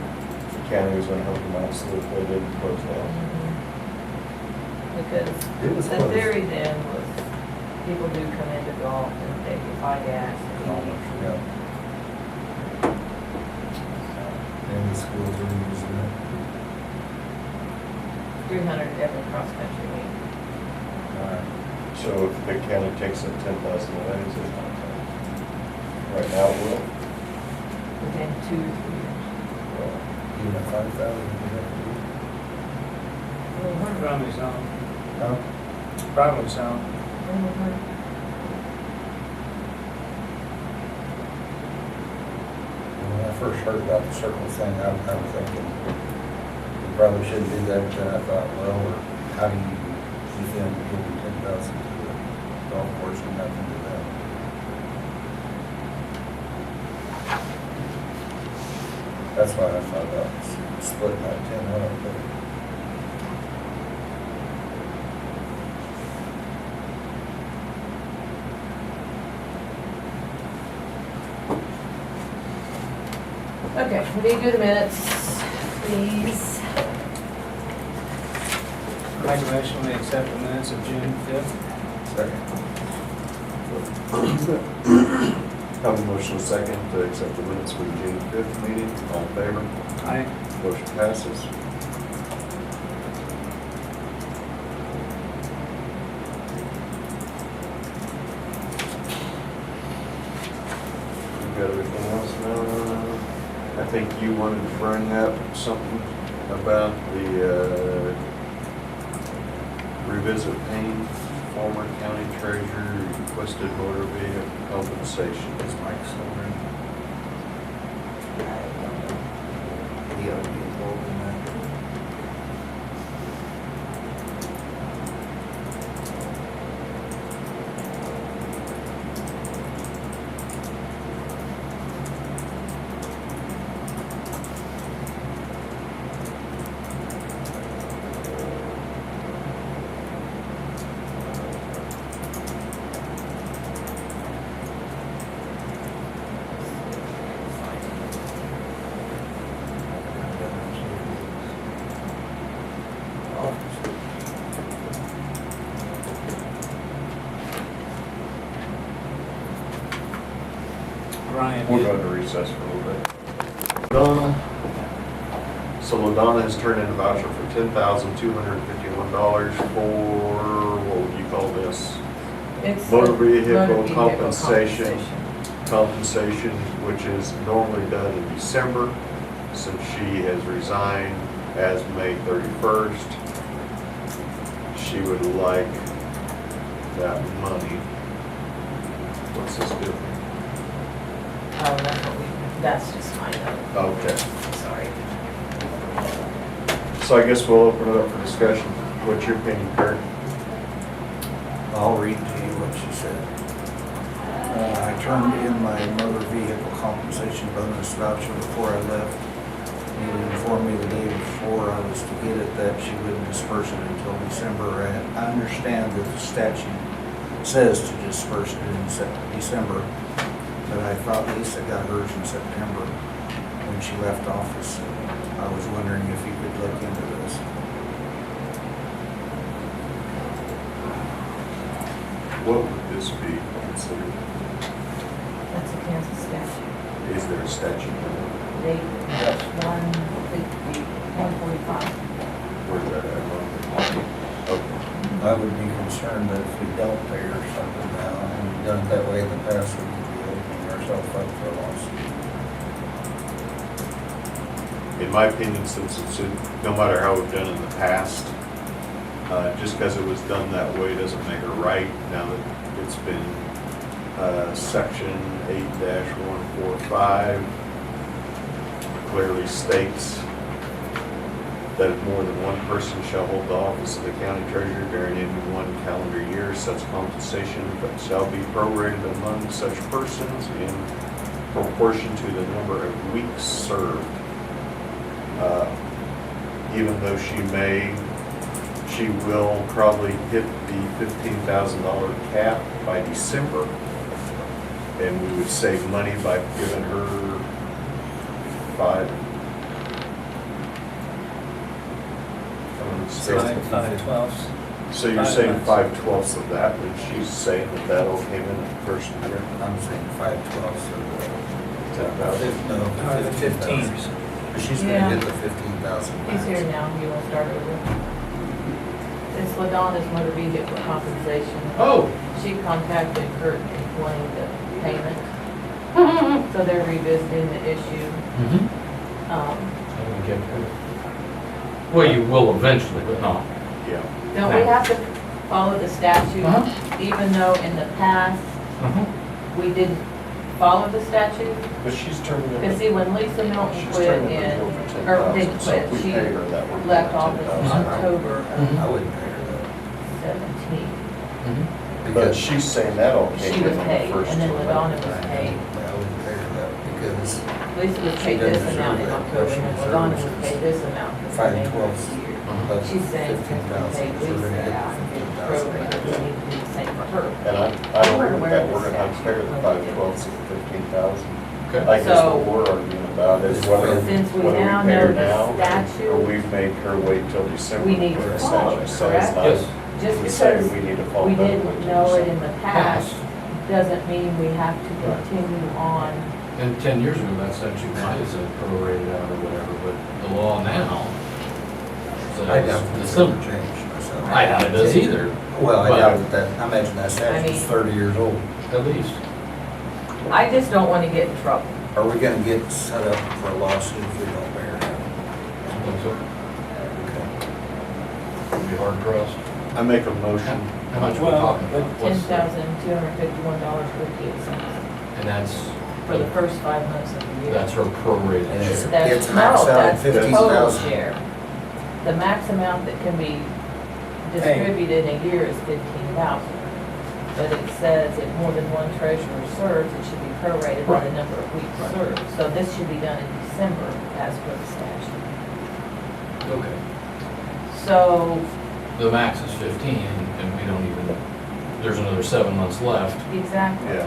county was gonna help them out so that they didn't close down? because It was the close. theory then was, people do come into golf and they can buy gas and eat. Yeah. And the schools are using it. 300 every cross-country meet. So if the county takes in 10,000 away, is it? Right now it will. Within 2 or 3 years. Well, Even at 5,000, you have to do. Probably so. Huh? Probably so. Mhm. When I first heard about the circle thing, I was thinking, you probably shouldn't do that, but then I thought, well, how do you defend giving 10,000 to the golf course and nothing to that? That's why I thought about splitting that 10 up, but Okay, we need to do the minutes, please. Make a motion, we accept the minutes of June 5th. second. Have a motion second to accept the minutes for the June 5th meeting. All in favor? Aye. Motion passes. We've got everything else now. I think you wanted to bring up something about the revisit Payne, former county treasurer requested motor vehicle compensation. Is Mike still there? He ought to be involved in that. Ryan. We're going to recess for a little bit. Donna. So LaDonna has turned in a voucher for $10,251 for, what would you call this? It's Motor the vehicle compensation. Compensation, which is normally done in December, since she has resigned as May 31st. She would like that money. What's this do? Oh, that's just my note, Okay. sorry. So I guess we'll open it up for discussion. What's your opinion, Kurt? I'll read to you what she said. I turned in my motor vehicle compensation bonus voucher before I left. He informed me the day before I was to get it that she wouldn't disperse it until December. I understand that the statute says to disperse it in December, but I thought Lisa got hers in September when she left office. I was wondering if you could look into this. What would this be considered? That's a Kansas statute. Is there a statute? They, 145. Where's that at? Okay. I would be concerned that if we don't pay her something now, and we've done it that way in the past, we could be opening ourselves up for a lawsuit. In my opinion, since it's, no matter how we've done in the past, just because it was done that way doesn't make it right. Now that it's been, section 8-145 clearly states that if more than one person shall hold the office of the county treasurer during any one calendar year, such compensation shall be prorated among such persons in proportion to the number of weeks served. Even though she will probably hit the $15,000 cap by December, and we would save money by giving her 5. Five twelves. So you're saying 5/12 of that, and she's saying that that all came in at the first year? I'm saying 5/12 of the, Or the 15. But she's Yeah. gonna get the 15,000 He's max. here now, you want to start over? It's LaDonna's motor vehicle compensation. Oh, She contacted Kurt explaining the payment. So they're revisiting the issue. mm-hmm. Well, you will eventually, but not. Yeah. Don't we have to follow the statute, Uh-huh. even though in the past, we didn't follow the statute? But she's turning Because see, when Lisa Milton She's quit turning in, over for or 10,000, didn't so quit, if we she pay her that, we're left gonna office in 10,000. October of Mhm. I wouldn't pay her that. 17. But Because she's saying that all came She in was on paid, the first and then two. LaDonna was paid. I wouldn't pay her that because Lisa was paid this amount in October, and then LaDonna was paid this amount for the remainder of the year. of She's saying since we 15,000, paid we're Lisa gonna get out, the and get 15,000 prorated, we need to do the same for her. And I don't think aware that of the we're gonna statute. pay her the 5/12 of 15,000. Okay. I guess So- what we're arguing about is whether, Since we whether now we pay her know the now, statute, or we've made her wait till December. we need where to the follow statute it, says correct? not. Yes. Just We say because we need to follow we that didn't wait till know it in December. the past, doesn't mean we have to continue on. And 10 years ago, that statute might have said prorated out or whatever, but the law now I doubt says it's December. ever changed myself. I doubt it does either, Well, I But- doubt that, I imagine that statute's mean- 30 years old. at least. I just don't want to get in trouble. Are we gonna get set up for a lawsuit if we don't pay her now? I think so. Okay. It'd be hard pressed. I make a motion. How much are we Well, talking about? What's the- $10,251.58 And that's, for the first 5 months of the year. that's her prorated And it's- share. That's, maxed out no, at that's the total 15,000. share. The max amount that can be distributed in a year is 15,000. But it says if more than one treasurer serves, it should be prorated by the number of weeks served. So this should be done in December as per the statute. Okay. So, The max is 15, and we don't even, there's another 7 months left. exactly. Yeah.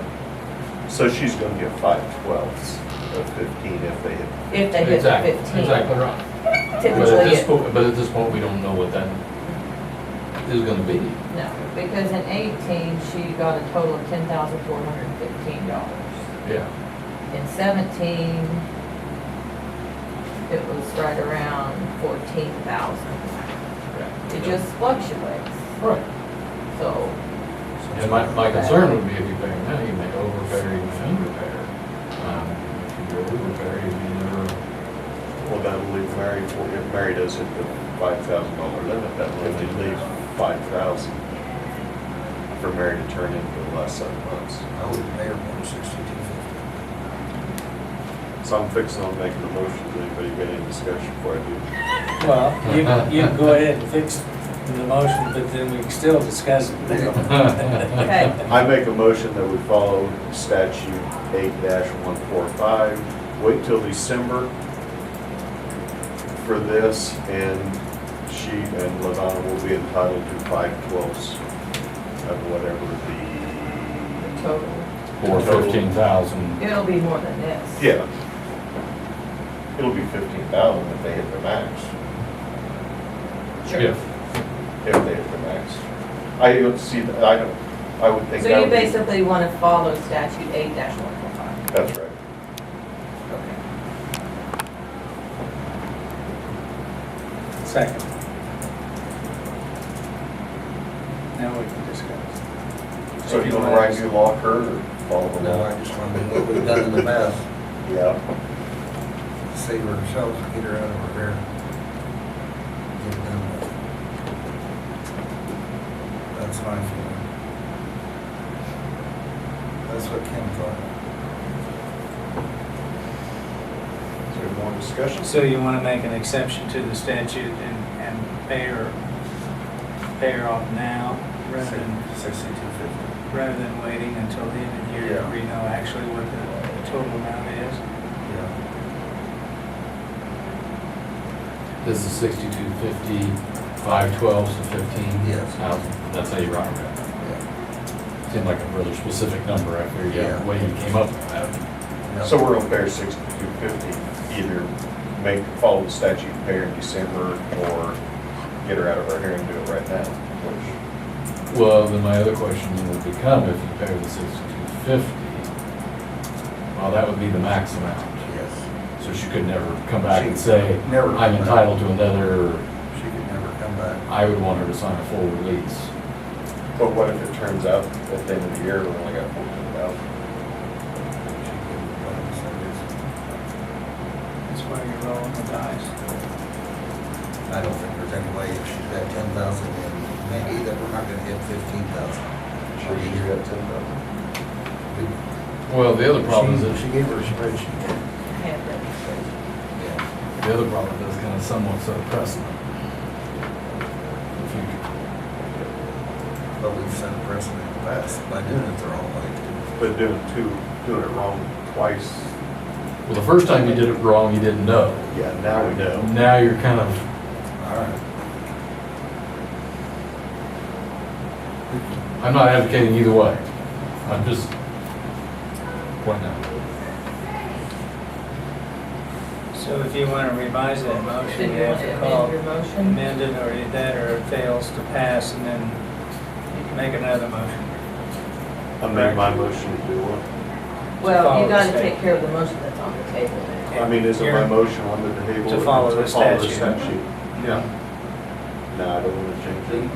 So she's gonna get 5/12 of 15 if they hit. If they hit the Exactly, 15. exactly right. But at Typically, this point, we don't know what that is gonna be. no, because in 18, she got a total of $10,415. Yeah. In 17, it was right around 14,000. It just fluctuates, Right. so, And my concern would be if you pay her now, you may overpay her, you may underpay her. If you overpay her, you may never, Well, that'll leave Mary, if Mary does hit the $5,000 limit, that will only leave 5,000 for Mary to turn in for the last 7 months. I wouldn't pay her more than 62.50. So I'm fixing on making the motion. Does anybody got any discussion before I do? Well, you can go ahead and fix the motion, but then we can still discuss it. okay. I make a motion that we follow statute 8-145, wait till December for this, and she and LaDonna will be entitled to 5/12 of whatever the, Total. or 15,000. It'll be more than this. yeah. It'll be 15,000 if they hit the max, Yeah. if they hit the max. I don't see, that. I would think So that you would be. basically want to follow statute 8-145. That's right. Second. Now we can discuss. So you wanna write new law, Kurt, or follow the No, law? I just want to do what we've done in the past. Yeah. Save ourselves, get her out of her hair. Get it done with. That's my feeling. That's what Kim thought. Is there more discussion? So you want to make an exception to the statute and pay her off now rather than 6250. rather than waiting until the end of the year Yeah. where you know actually what the total amount is? Yeah. This is 6250, 512s to 15. Yes. That's how you round it. Yeah. Seemed like a rather specific number. I figured, Yeah. the way you came up with that. Yeah. So we're gonna pay her 6250, either follow the statute, and pay her in December, or get her out of our hair and do it right now. Well, then my other question would become, if you pay the 6250, well, that would be the max amount. Yes. So she could never come back and say, Never. I'm entitled to another, She could never come back. I would want her to sign a full release. But what if it turns out at the end of the year, we only got 14,000? She couldn't come back, so That's why you're rolling the dice. I don't think there's any way if she's got 10,000 in May that we're not gonna hit 15,000. Sure, she's got 10,000. Well, the other problem is that She gave her a spreadsheet. Handwritten. Yeah. the other problem is kind of somewhat set a precedent. In the future. But we've set a precedent in the past by doing it the wrong way. But doing it wrong twice, Well, the first time you did it wrong, you didn't know. yeah, now we know. Now you're kind of, All right. I'm not advocating either way. I'm just pointing out. So if you want to revise that So motion, you you want have to to call amend your motion? amend it or that or it fails to pass and then you can make another motion. Amend my motion to do what? Well, follow you the gotta state. take care of the motion that's on the table now. I mean, isn't my You're- motion on the table? To follow the statute. Yeah. No, I don't want to change it.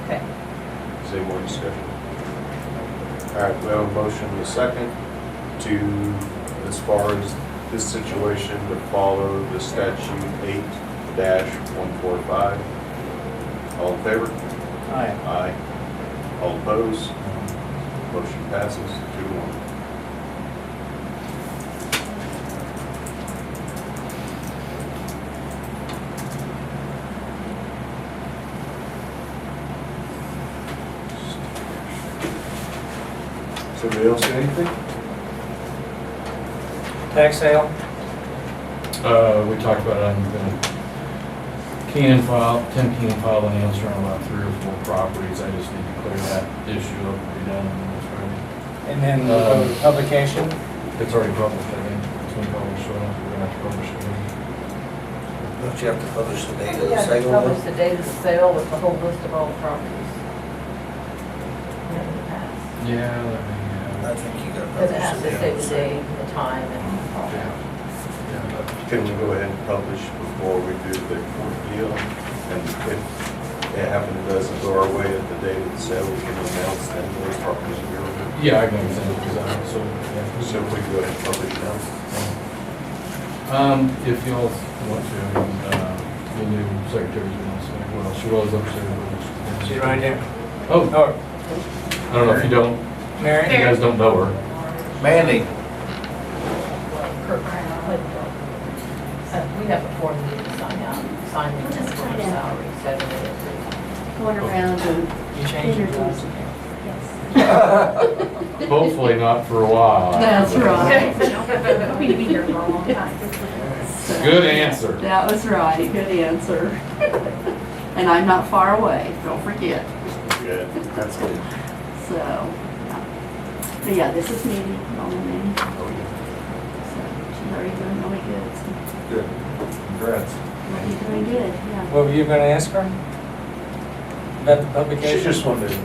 Okay. Is there more discussion? All right, we have a motion and a second to, as far as this situation, to follow the statute 8-145. All in favor? Aye. Aye. All opposed? Motion passes 2-1. Somebody else got anything? Tax sale? We talked about it, I'm gonna Tim Keenan filed an answer on about 3 or 4 properties. I just need to clear that issue up and be done on this Friday. And then we'll go to publication? It's already published, I think. It's been published, so we're gonna have to publish it. Don't you have to publish the date of We the have to sale? publish the date of the sale with the whole list of all the properties. In the past. Yeah, I think you got to Because it publish has the to date say of the the sale. date, the time, and all that. Can we go ahead and publish before we do the court deal? And if it happens, it doesn't go our way at the date of the sale, we can announce then those properties are yours. Yeah, I can send it to Zach, so, yeah. So if we go ahead and publish now. If y'all want to, the new secretary's been on site, well, she was upstairs. She's right there. Oh, Oh, I don't know if you don't, Mary? you guys don't know her. Mandy. Kirk, we have a form you need to sign the Just sign it. salary, 7 days. Going around and You changed your glasses. yes. Hopefully not for a while. That's right. I'm going to be here for a long time. Good answer. That was right, good answer. And I'm not far away, don't forget. Good, that's good. So, yeah. But yeah, this is Mindy, normal Mindy. So she's already doing really good. So Good. Congrats. already doing good, yeah. What were you going to ask her? About the publication? She just wanted to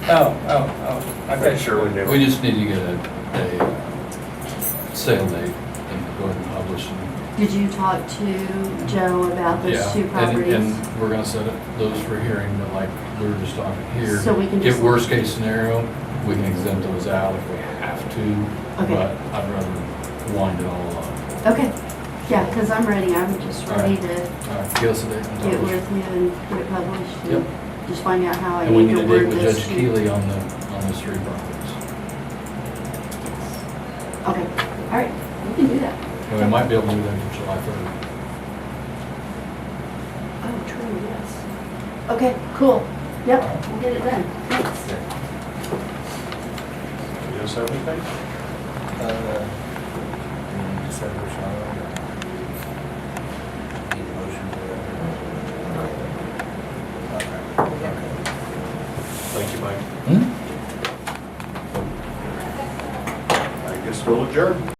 Oh. make Okay. sure we knew. We just need to get a sale date and go ahead and publish and Did you talk to Joe about those Yeah, two and- properties? And we're gonna set those for hearing, but like we were just talking here. So we can just- If worst case scenario, we can exempt those out if we have to, Okay. but I'd rather wind it all up. Okay, yeah, because I'm ready, I'm just ready to All right, give us a date and get publish. with you and get it published. and Yep. Just find out how I And we need need to to dig word with this. Judge Keeley on those three properties. Okay, all right, we can do that. And we might be able to do that for July 3rd. Oh, true, yes. Okay, cool. Yep, we'll get it done. Thanks. Yes, everything? December, need a motion for that? Okay. Thank you, Mike. Hmm? I guess we'll adjourn.